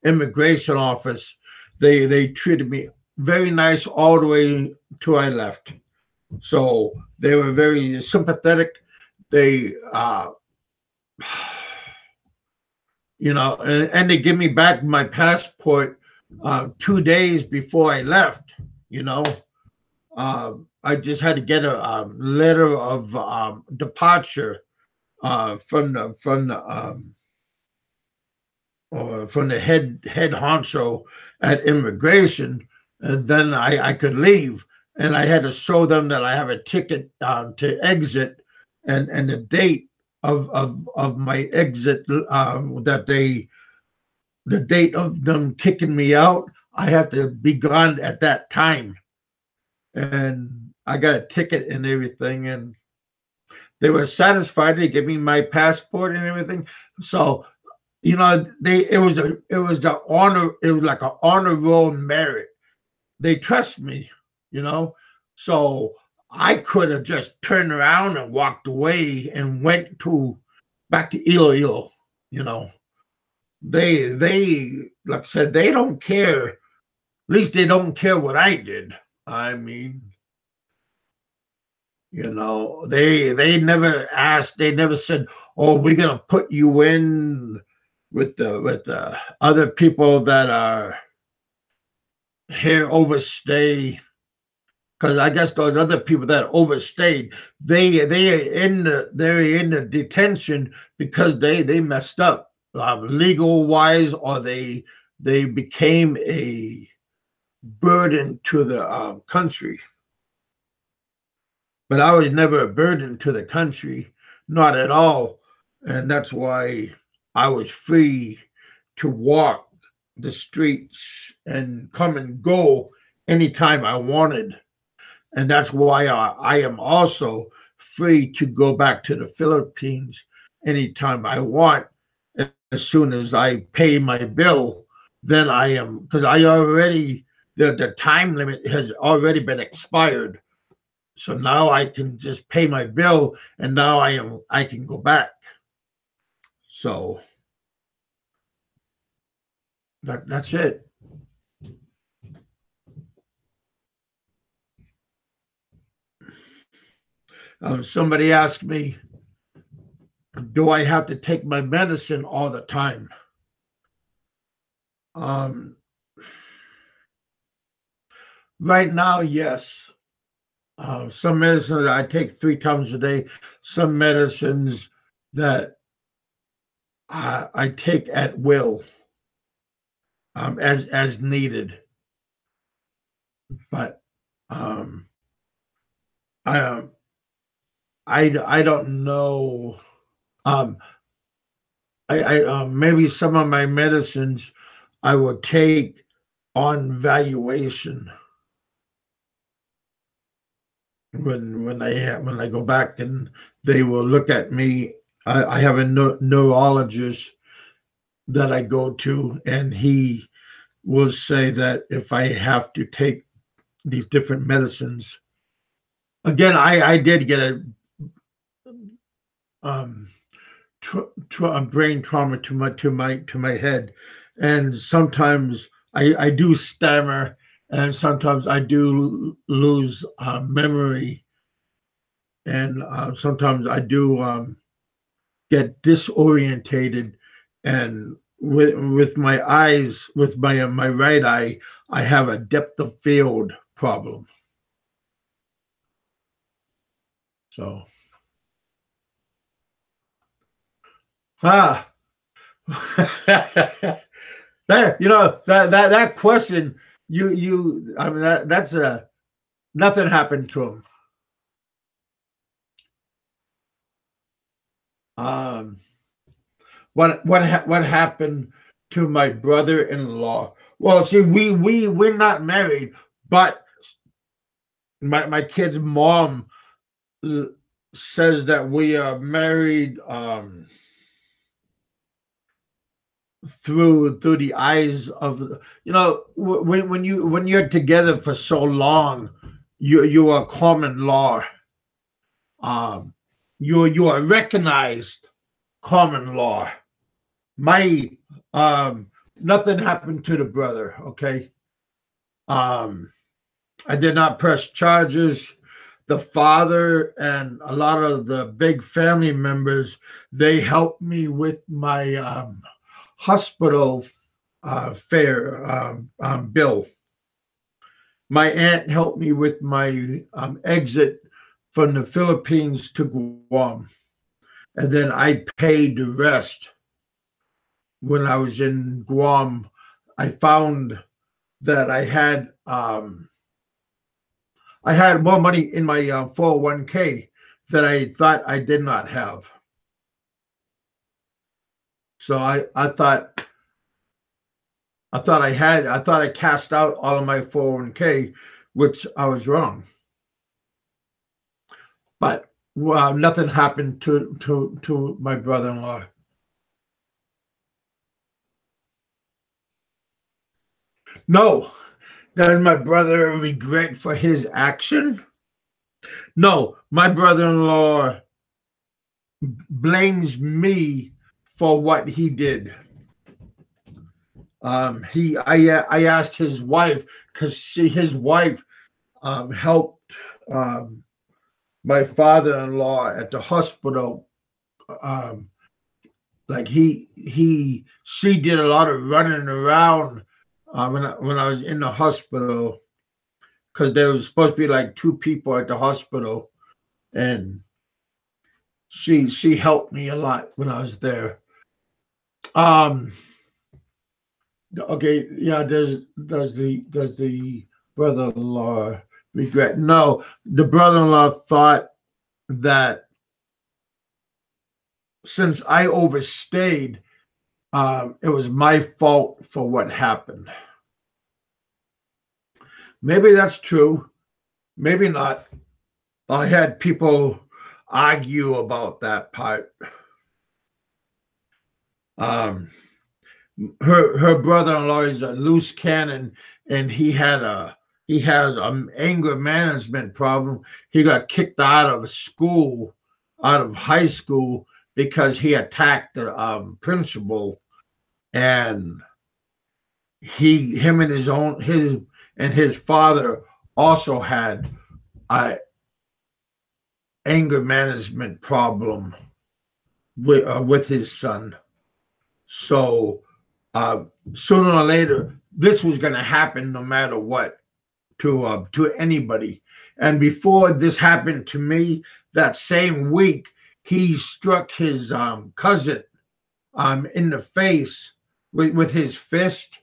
immigration office, they treated me very nice all the way till I left. So they were very sympathetic. They you know, and they give me back my passport 2 days before I left. You know, I just had to get a letter of departure from the head honcho at immigration, and then I could leave. And I had to show them that I have a ticket to exit, and the date of my exit, the date of them kicking me out, I have to be gone at that time. And I got a ticket and everything, and they were satisfied. They gave me my passport and everything. So, you know, it was the honor. It was like an honor roll merit. They trust me, you know. So I could have just turned around and walked away and went back to Iloilo, you know. They like I said, they don't care. At least they don't care what I did. I mean, you know, they never asked. They never said, "Oh, we're gonna put you in with the other people that are here overstay." Because I guess those other people that overstayed, they're in the detention because they messed up legal wise, or they became a burden to the country. But I was never a burden to the country, not at all, and that's why I was free to walk the streets and come and go anytime I wanted. And that's why I am also free to go back to the Philippines anytime I want. As soon as I pay my bill, then I am, because I already, the time limit has already been expired. So now I can just pay my bill, and now I can go back. So that's it. Somebody asked me, do I have to take my medicine all the time? Um, right now, yes. Some medicines I take 3 times a day. Some medicines that I take at will, as needed. But um, I I don't know. Um, maybe some of my medicines I will take on valuation when I go back, and they will look at me. I have a neurologist that I go to, and he will say that if I have to take these different medicines, again, I did get a um, a brain trauma to my head, and sometimes I do stammer, and sometimes I do lose memory, and sometimes I do get disorientated, and with my eyes, with my right eye, I have a depth of field problem. So ah. That that question, I mean, that's a nothing happened to him. Um, what happened to my brother-in-law? Well, see, we're not married, but my kid's mom says that we are married through the eyes of, when you're together for so long, you are common law. Um, you are recognized common law. My nothing happened to the brother. Okay. Um, I did not press charges. The father and a lot of the big family members, they helped me with my hospital fare bill. My aunt helped me with my exit from the Philippines to Guam, and then I paid the rest. When I was in Guam, I found that I had more money in my 401k that I thought I did not have. So I thought I cast out all of my 401k, which I was wrong. But nothing happened to my brother-in-law. No. Does my brother regret for his action? No, my brother-in-law blames me for what he did. I asked his wife, because his wife helped my father-in-law at the hospital. Like she did a lot of running around when I was in the hospital, because there was supposed to be like 2 people at the hospital, and she helped me a lot when I was there. Okay, yeah. Does the brother-in-law regret? No, the brother-in-law thought that since I overstayed, it was my fault for what happened. Maybe that's true. Maybe not. I had people argue about that part. Um, her brother-in-law is a loose cannon, and he had he has an anger management problem. He got kicked out of school, out of high school, because he attacked the principal, and him and his father also had a anger management problem with his son. So sooner or later, this was going to happen no matter what to anybody. And before this happened to me, that same week, he struck his cousin in the face with his fist.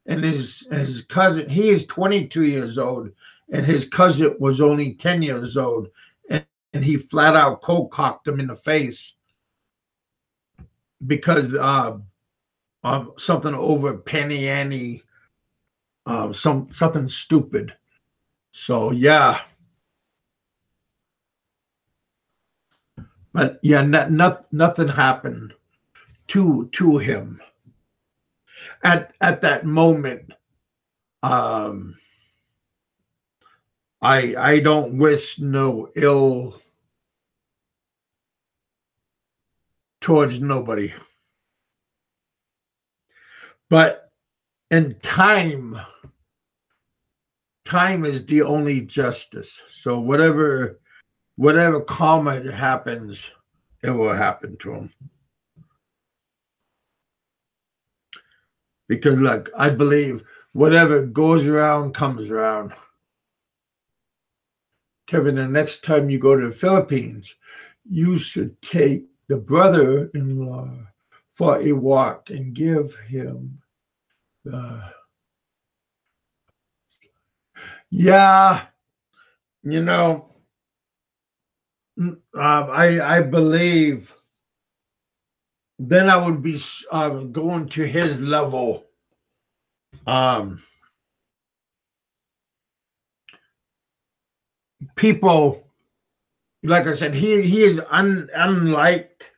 And his cousin, he is 22 years old, and his cousin was only 10 years old. And he flat out cold cocked him in the face because something over penny ante, something stupid. So yeah, but yeah, nothing happened to him at that moment. I don't wish no ill towards nobody, but in time is the only justice. So whatever karma happens, it will happen to him. Because look, I believe whatever goes around comes around. Kevin, the next time you go to the Philippines, you should take the brother-in-law for a walk and give him the... Yeah, you know, I believe then I would be going to his level. People, like I said, he is unliked,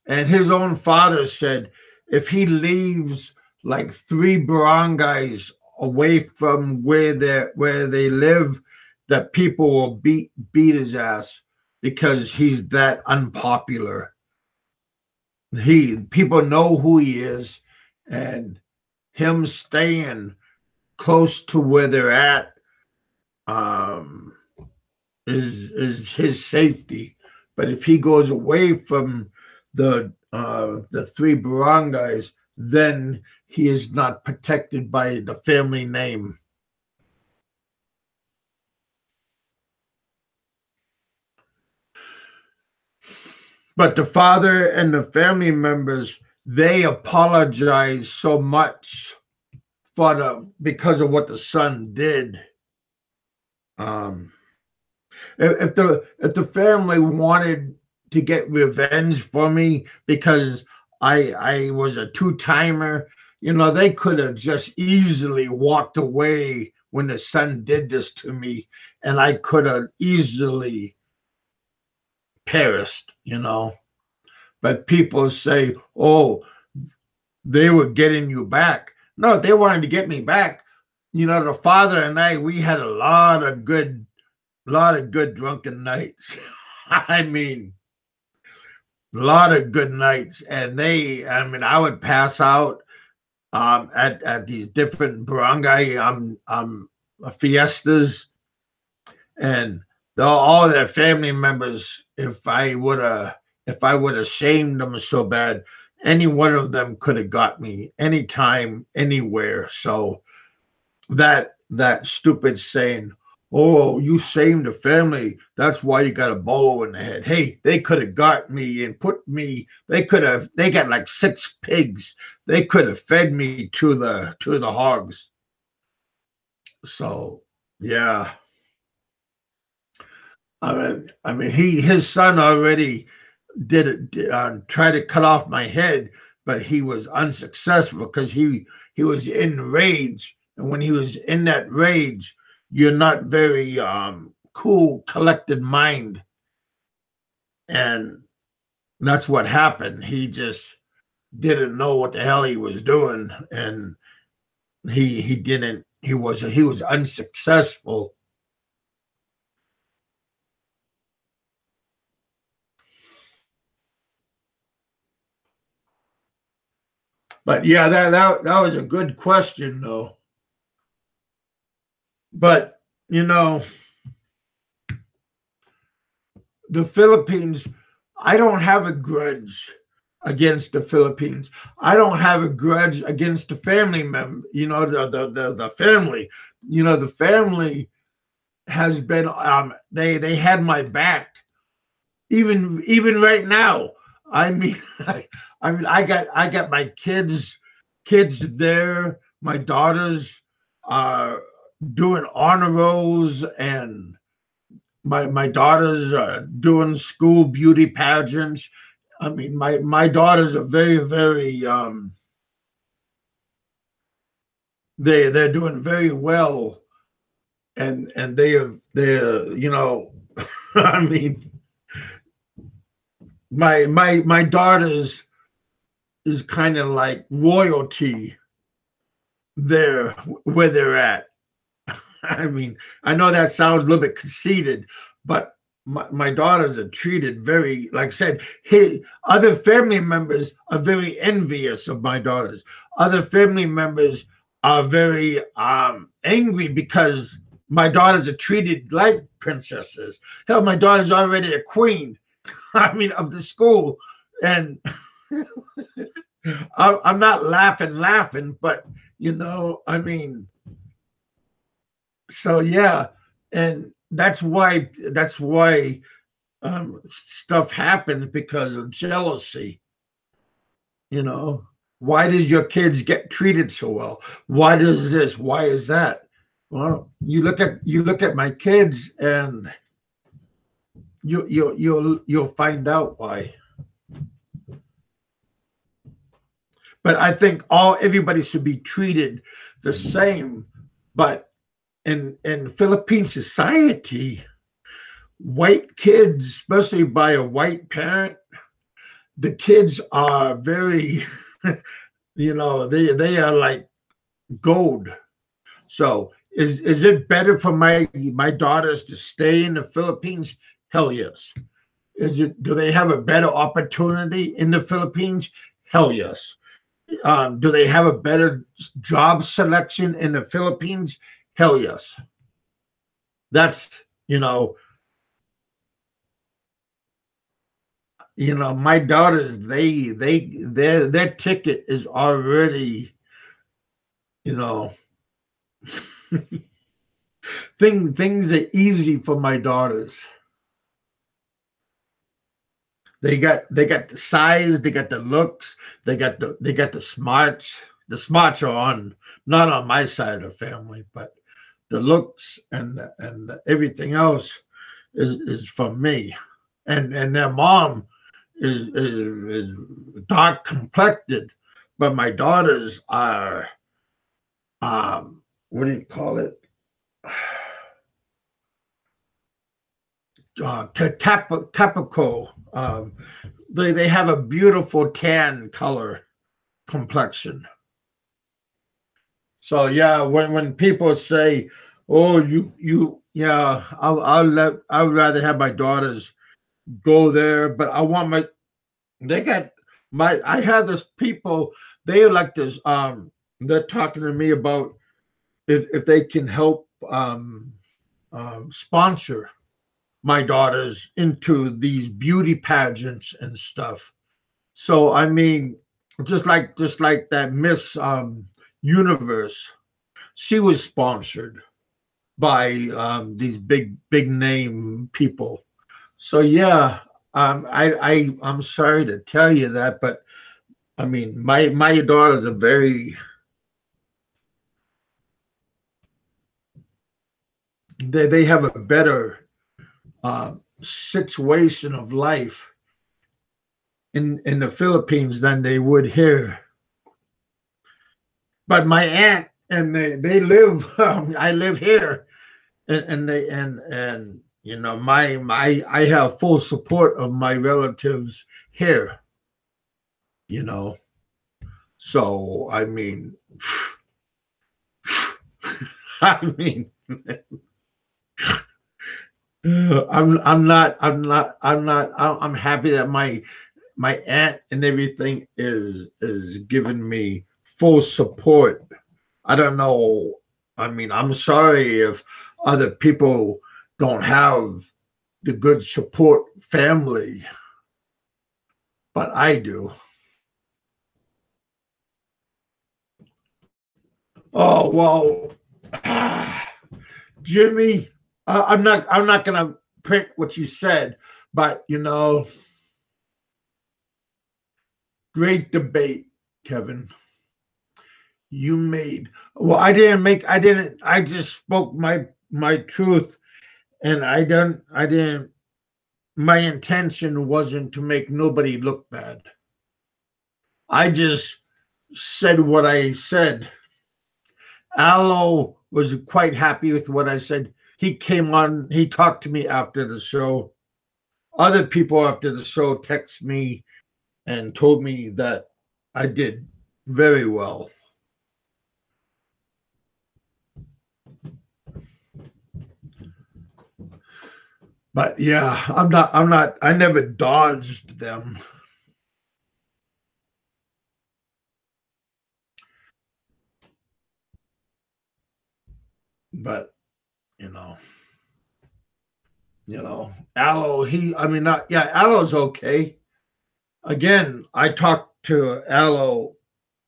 and his own father said if he leaves like 3 barangays away from where they live, that people will beat his ass because he's that unpopular. People know who he is, and him staying close to where they're at is his safety. But if he goes away from the 3 barangays, then he is not protected by the family name. But the father and the family members, they apologize so much because of what the son did. If the family wanted to get revenge for me because I was a 2-timer, they could have just easily walked away when the son did this to me, and I could have easily perished, But people say, oh, they were getting you back. No, they wanted to get me back. The father and I, we had a lot of good drunken nights. I mean, a lot of good nights. And I would pass out at these different barangay fiestas, and all their family members, if I would have shamed them so bad, any one of them could have got me anytime, anywhere. So that stupid saying, oh, you shamed the family, that's why you got a bolo in the head. Hey, they could have got me and they got like 6 pigs. They could have fed me to the hogs. So yeah. I mean, his son already try to cut off my head, but he was unsuccessful because he was in rage, and when he was in that rage, you're not very cool, collected mind, and that's what happened. He just didn't know what the hell he was doing, and he didn't. He was unsuccessful. But yeah, that was a good question though. But you know, the Philippines, I don't have a grudge against the Philippines. I don't have a grudge against the family member, the family. The family has been they had my back even right now. I mean I got my kids there. My daughters are doing honor rolls, and my daughters are doing school beauty pageants. I mean, my daughters are very, very they're doing very well, and they're I mean, my daughters is kind of like royalty there where they're at. I mean, I know that sounds a little bit conceited, but my daughters are treated very, like I said, other family members are very envious of my daughters. Other family members are very angry because my daughters are treated like princesses. Hell, my daughter's already a queen. I mean, of the school, and I'm not laughing, but I mean, so yeah, and that's why stuff happens because of jealousy. You know, why did your kids get treated so well? Why does this? Why is that? Well, you look at my kids, and you'll find out why. But I think everybody should be treated the same. But in Philippine society, white kids, especially by a white parent, the kids are very, they are like gold. So is it better for my daughters to stay in the Philippines? Hell yes. Do they have a better opportunity in the Philippines? Hell yes. Do they have a better job selection in the Philippines? Hell yes. That's my daughters, their ticket is already, you know things are easy for my daughters. They got the size, they got the looks, they got the smarts. The smarts are not on my side of the family, but the looks and everything else is from me. And their mom is dark complected, but my daughters are what do you call it? Capico. They have a beautiful tan color complexion. So yeah, when people say, "Oh, yeah," I'd rather have my daughters go there, but I want they got I have this people, they like this, they're talking to me about if they can help sponsor my daughters into these beauty pageants and stuff. So I mean, just like that Miss Universe, she was sponsored by these big name people. So yeah, I'm sorry to tell you that, but I mean, my daughters are very, they have a better situation of life in the Philippines than they would here. But my aunt and they live. I live here, and they and my I have full support of my relatives here. You know, so I mean, I mean, I'm happy that my aunt and everything is giving me full support. I don't know. I mean, I'm sorry if other people don't have the good support family, but I do. Oh well, Jimmy, I'm not gonna print what you said, but great debate, Kevin. You made well. I didn't. I just spoke my truth, and I didn't. My intention wasn't to make nobody look bad. I just said what I said. Aloe was quite happy with what I said. He came on, he talked to me after the show. Other people after the show text me and told me that I did very well. But yeah, I never dodged them. But, you know, Aloe, Aloe's okay. Again, I talked to Aloe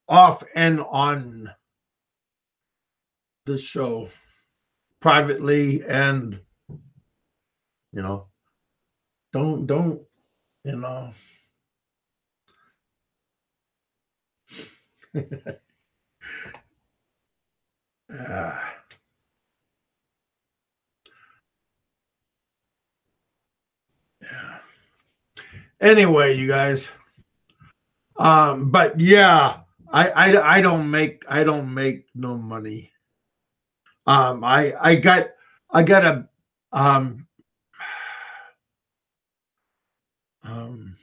off and on the show privately, and you know, don't you know. uh, yeah. Anyway, you guys. But yeah, I don't make no money. I got a um um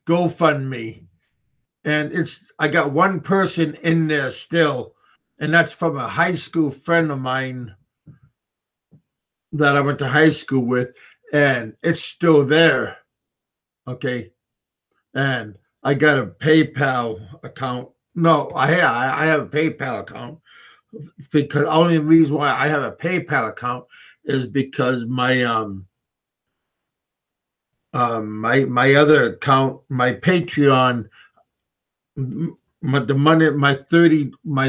GoFundMe, and I got one person in there still, and that's from a high school friend of mine that I went to high school with, and it's still there. Okay, and I got a PayPal account. No, I have a PayPal account, because only reason why I have a PayPal account is because my other account, my Patreon, the money, my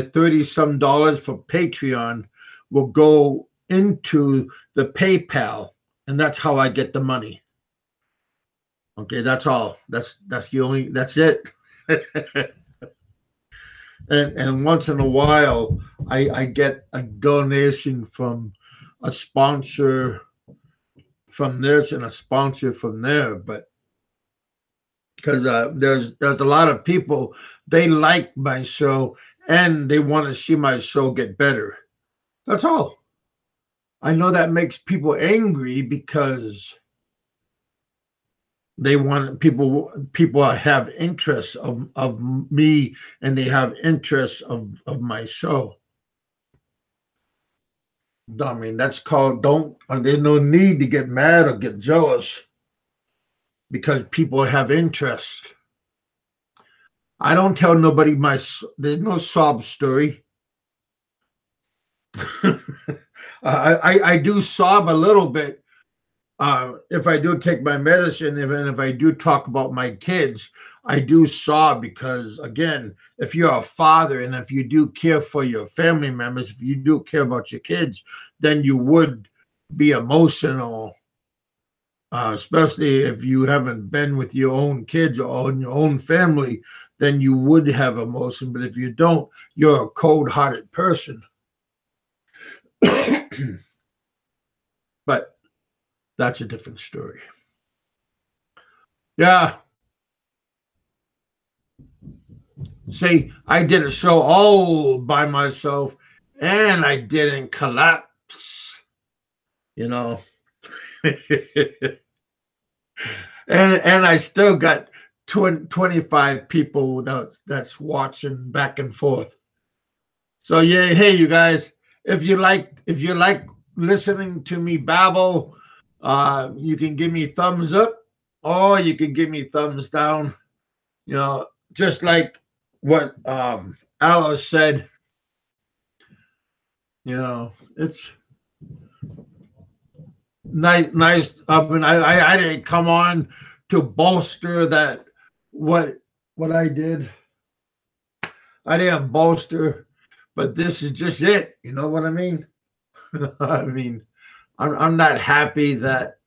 30 some dollars for Patreon will go into the PayPal, and that's how I get the money. Okay, that's all. That's it. And once in a while, I get a donation from a sponsor from this and a sponsor from there, but because there's a lot of people, they like my show and they want to see my show get better. That's all. I know that makes people angry because they want people have interest of me, and they have interest of my show. I mean, that's called don't. There's no need to get mad or get jealous because people have interest. I don't tell nobody there's no sob story. I do sob a little bit if I do take my medicine, and if I do talk about my kids, I do sob because, again, if you're a father and if you do care for your family members, if you do care about your kids, then you would be emotional, especially if you haven't been with your own kids or in your own family, then you would have emotion. But if you don't, you're a cold-hearted person. But that's a different story. Yeah. See, I did a show all by myself, and I didn't collapse, you know. and I still got 25 people that's watching back and forth. So yeah, hey you guys, if you like listening to me babble, you can give me thumbs up or you can give me thumbs down. You know, just like what Alice said, it's nice. I mean, I didn't come on to bolster that what what I did. I didn't bolster, but this is just it. You know what I mean? I mean, I'm not happy that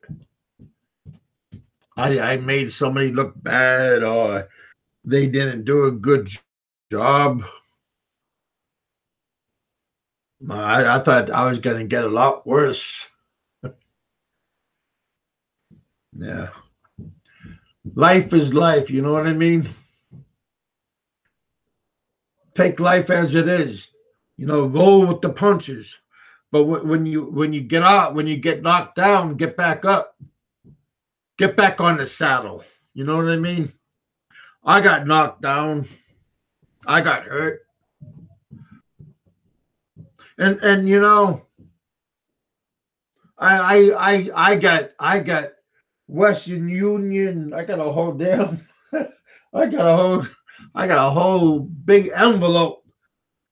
I made somebody look bad or they didn't do a good job. I thought I was going to get a lot worse. Yeah. Life is life. You know what I mean? Take life as it is. Roll with the punches. But when you get out, when you get knocked down, get back up. Get back on the saddle. You know what I mean? I got knocked down. I got hurt. And I got Western Union. I got a whole damn I got a whole I got a whole big envelope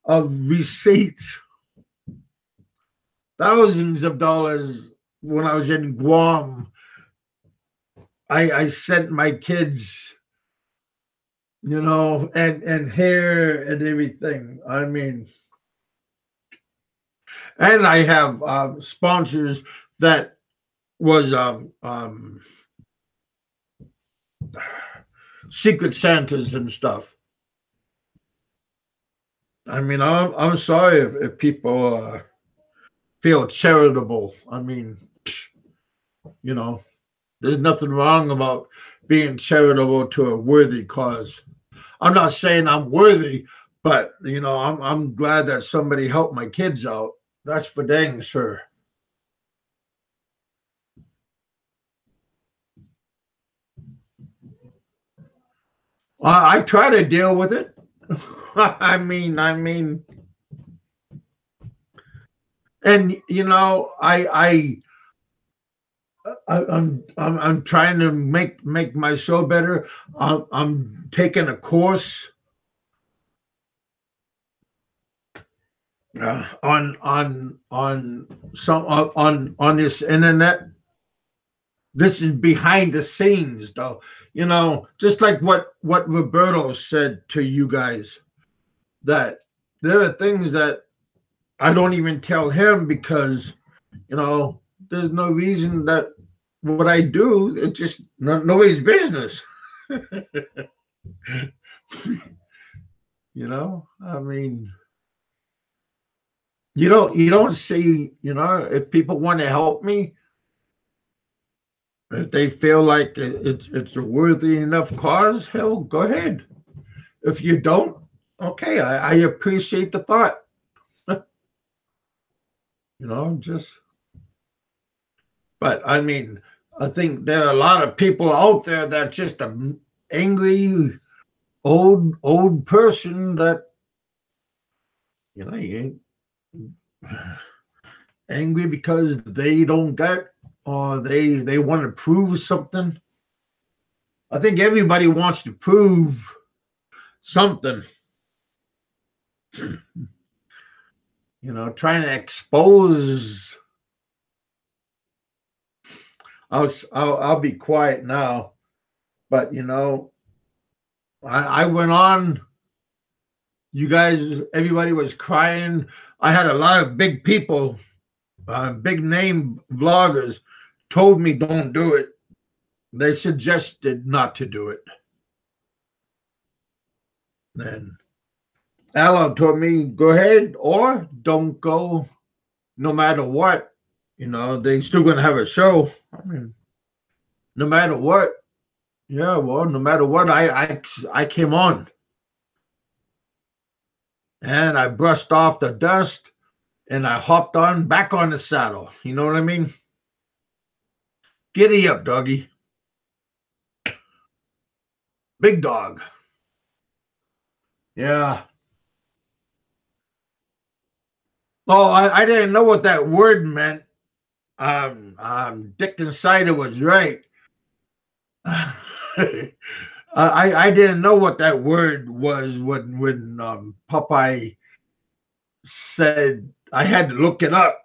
of receipts. Thousands of dollars when I was in Guam. I sent my kids, and hair and everything. I mean, and I have sponsors that was Secret Santas and stuff. I mean, I'm sorry if people feel charitable. I mean, there's nothing wrong about being charitable to a worthy cause. I'm not saying I'm worthy, but I'm glad that somebody helped my kids out. That's for dang sure. I try to deal with it. I mean, and I'm trying to make my show better. I'm taking a course on this internet. This is behind the scenes, though. Just like what Roberto said to you guys, that there are things that I don't even tell him because there's no reason that what I do, it's just nobody's business. I mean, you don't see, if people want to help me, if they feel like it's a worthy enough cause, hell, go ahead. If you don't, okay, I appreciate the thought. Just. But I mean, I think there are a lot of people out there that just an angry old person that you ain't angry because they don't get or they want to prove something. I think everybody wants to prove something. Trying to expose. I'll be quiet now, but I went on. You guys, everybody was crying. I had a lot of big people, big name vloggers, told me don't do it. They suggested not to do it. And Alan told me go ahead or don't go, no matter what. They still gonna have a show. I mean, no matter what. Yeah, well, no matter what, I came on. And I brushed off the dust and I hopped on back on the saddle. You know what I mean? Giddy up, doggy. Big dog. Yeah. Oh, I didn't know what that word meant. Dick Insider was right. I didn't know what that word was when Popeye said I had to look it up.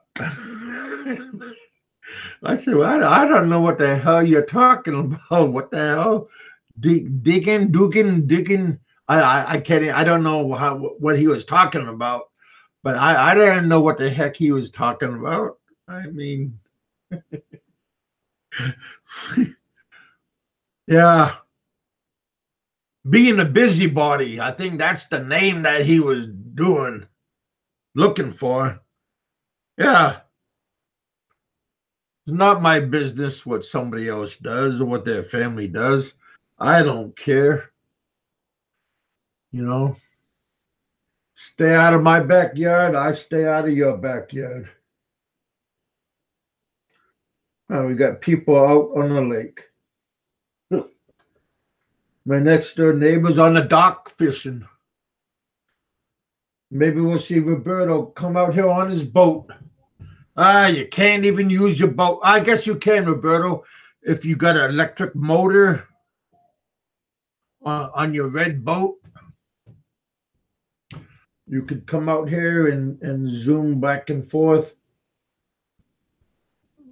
I said, well, I don't know what the hell you're talking about. What the hell? Digging. I can't. I don't know what he was talking about, but I didn't know what the heck he was talking about. I mean, yeah, being a busybody. I think that's the name that he was looking for. Yeah, it's not my business what somebody else does or what their family does. I don't care. You know, stay out of my backyard. I stay out of your backyard. Oh, we got people out on the lake. My next door neighbor's on the dock fishing. Maybe we'll see Roberto come out here on his boat. You can't even use your boat. I guess you can, Roberto, if you got an electric motor on your red boat. You could come out here and zoom back and forth.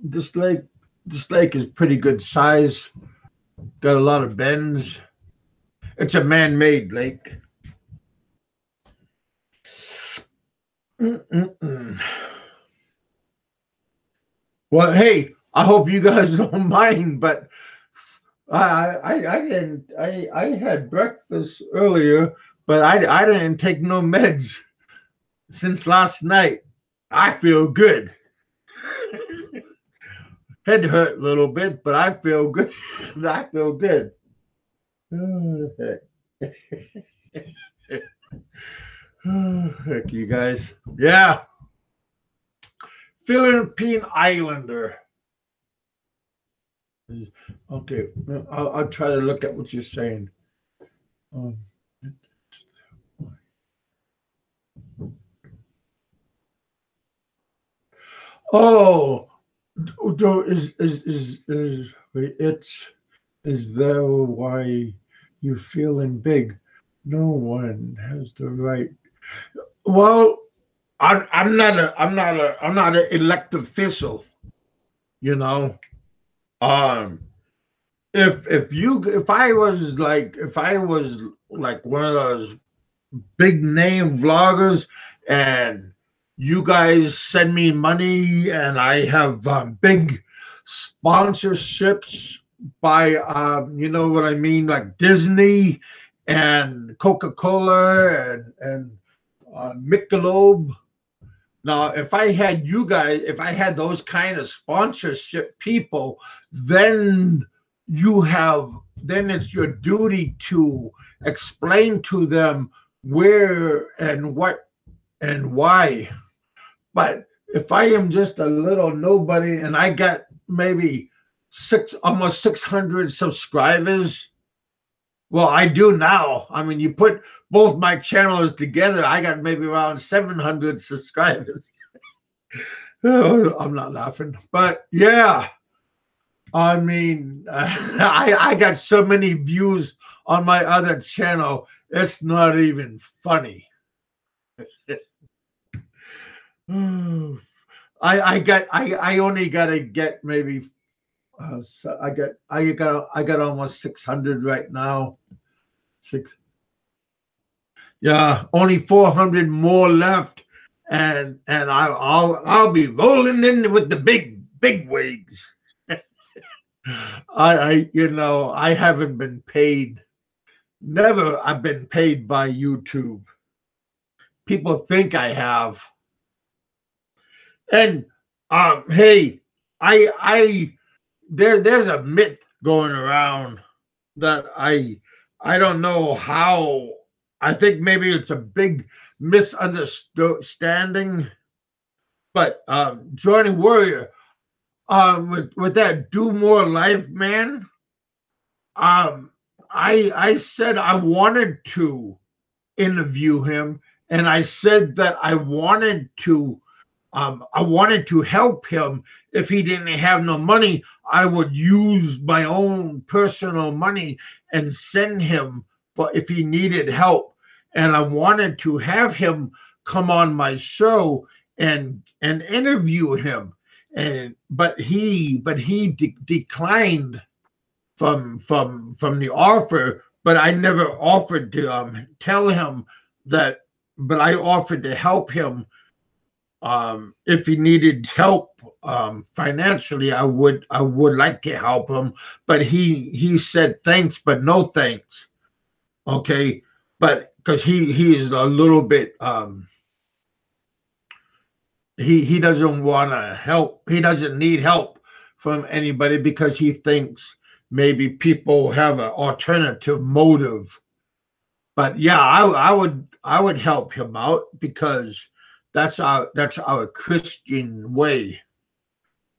This lake is pretty good size. Got a lot of bends. It's a man-made lake. Mm-mm-mm. Well, hey, I hope you guys don't mind, but I didn't. I had breakfast earlier, but I didn't take no meds since last night. I feel good. Head hurt a little bit, but I feel good. I feel good. Heck, you guys. Yeah. Philippine Islander. Okay, I'll try to look at what you're saying. Oh, is there why you're feeling big? No one has the right. Well, I'm not an elected official. You know, um, if I was like one of those big name vloggers and you guys send me money and I have big sponsorships by you know what I mean, like Disney and Coca-Cola and Michelob. Now, if I had you guys, if I had those kind of sponsorship people, then then it's your duty to explain to them where and what and why. But if I am just a little nobody and I got maybe almost 600 subscribers, well, I do now. I mean, you put both my channels together, I got maybe around 700 subscribers. Oh, I'm not laughing, but yeah. I mean, I got so many views on my other channel, it's not even funny. I only gotta get maybe so I got almost 600 right now. Yeah, only 400 more left, and I'll be rolling in with the big wigs. I haven't been paid. Never I've been paid by YouTube. People think I have. And hey, there's a myth going around that I don't know how. I think maybe it's a big misunderstanding. But Johnny Warrior, with that Do More Life man, I said I wanted to interview him, and I said that I wanted to I wanted to help him. If he didn't have no money, I would use my own personal money and send him, but if he needed help. And I wanted to have him come on my show and interview him. And but he declined from the offer. But I never offered to tell him that. But I offered to help him if he needed help financially. I would like to help him, but he said thanks, but no thanks. Okay, but because he is a little bit he doesn't want to help. He doesn't need help from anybody because he thinks maybe people have an alternative motive. But yeah, I would help him out because that's our Christian way.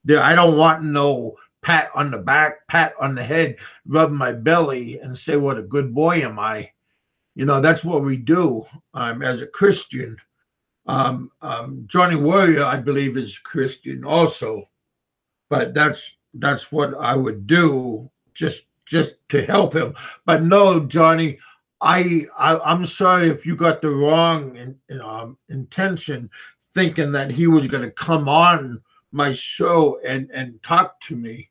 There, I don't want no pat on the back, pat on the head, rub my belly, and say what a good boy am I. That's what we do as a Christian. Johnny Warrior, I believe, is Christian also, but that's what I would do just to help him. But no, Johnny, I'm sorry if you got the wrong intention, thinking that he was going to come on my show and talk to me,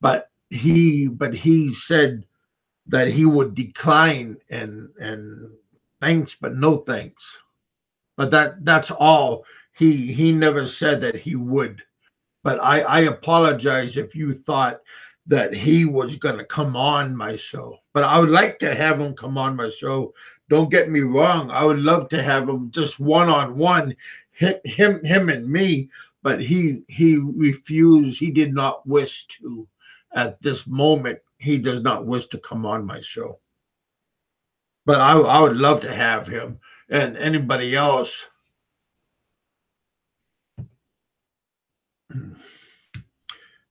but he said that he would decline and thanks, but no thanks. But that's all. He never said that he would. But I apologize if you thought that he was going to come on my show. But I would like to have him come on my show. Don't get me wrong. I would love to have him just one-on-one, him and me. But he refused. He did not wish to. At this moment, he does not wish to come on my show. But I would love to have him and anybody else.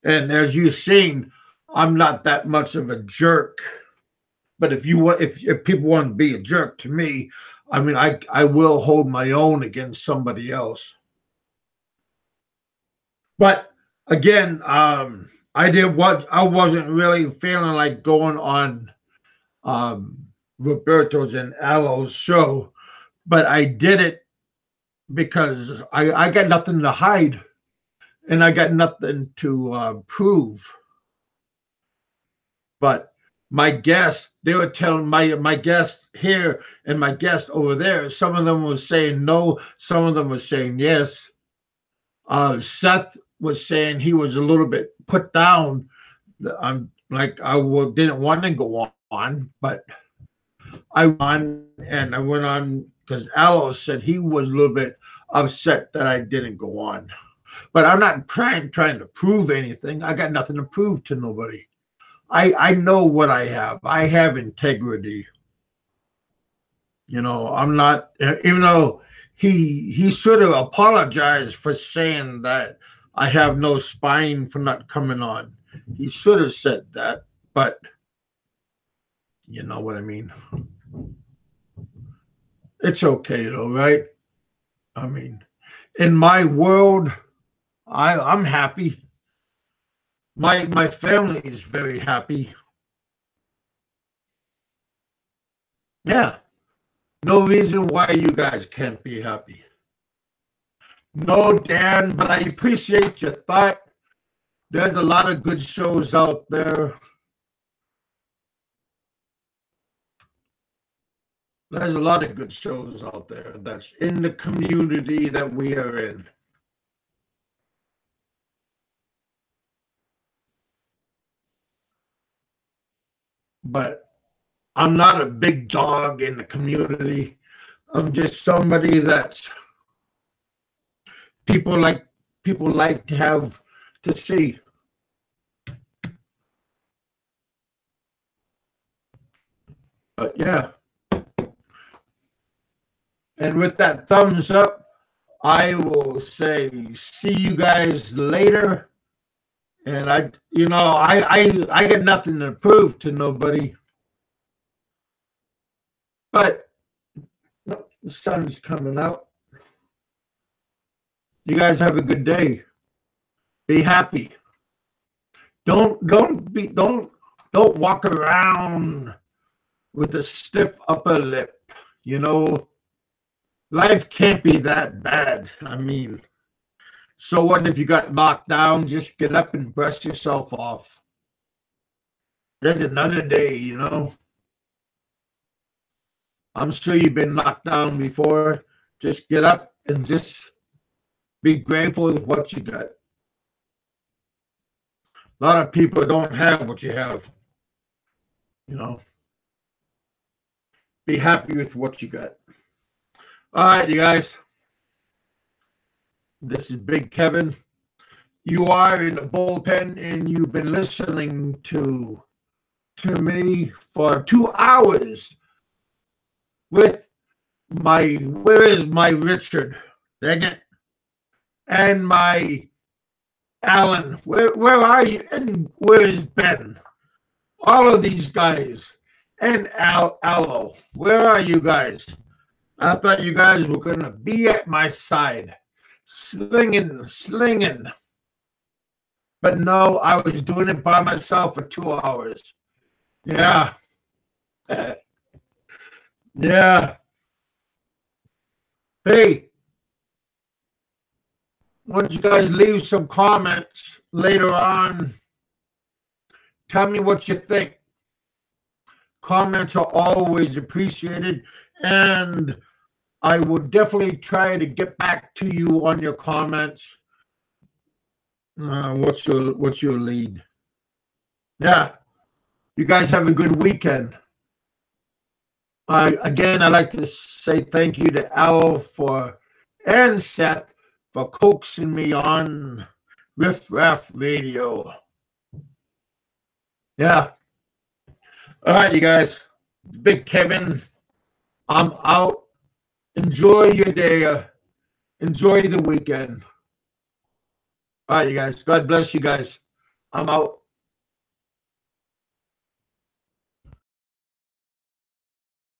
And as you've seen, I'm not that much of a jerk. But if people want to be a jerk to me, I mean, I will hold my own against somebody else. But again, I wasn't really feeling like going on Roberto's and Alo's show, but I did it because I got nothing to hide and I got nothing to prove. But my guests, they were telling my guests here and my guests over there, some of them was saying no, some of them was saying yes. Seth was saying he was a little bit put down. I'm like didn't want to go on, but I won and I went on because Aloe said he was a little bit upset that I didn't go on. But I'm not trying to prove anything. I got nothing to prove to nobody. I know what I have. I have integrity. I'm not, even though he should have apologized for saying that I have no spine for not coming on. He should have said that, but you know what I mean. It's okay though, right? I mean, in my world, I'm happy. My family is very happy. Yeah. No reason why you guys can't be happy. No, Dan, but I appreciate your thought. There's a lot of good shows out there. There's a lot of good shows out there that's in the community that we are in. But I'm not a big dog in the community. I'm just somebody that's people like to have to see. But yeah. And with that thumbs up, I will say see you guys later. And I got nothing to prove to nobody. But the sun's coming out. You guys have a good day. Be happy. Don't walk around with a stiff upper lip. You know, life can't be that bad. I mean, so what if you got knocked down? Just get up and brush yourself off. There's another day, you know. I'm sure you've been knocked down before. Just get up and just be grateful with what you got. A lot of people don't have what you have. You know, be happy with what you got. All right, you guys. This is Big Kevin. You are in the bullpen, and you've been listening to me for 2 hours with my, where is my Richard? Dang it. And my Alan. Where are you? And where is Ben? All of these guys. And Aloe. Where are you guys? I thought you guys were going to be at my side. Slinging. But no, I was doing it by myself for 2 hours. Yeah. Yeah. Hey, why don't you guys leave some comments later on? Tell me what you think. Comments are always appreciated, and I would definitely try to get back to you on your comments. What's your lead? Yeah. You guys have a good weekend. Again, I'd like to say thank you to Al and Seth for coaxing me on Riff Raff Radio. Yeah. All right, you guys. Big Kevin, I'm out. Enjoy your day. Enjoy the weekend. All right, you guys. God bless you guys. I'm out.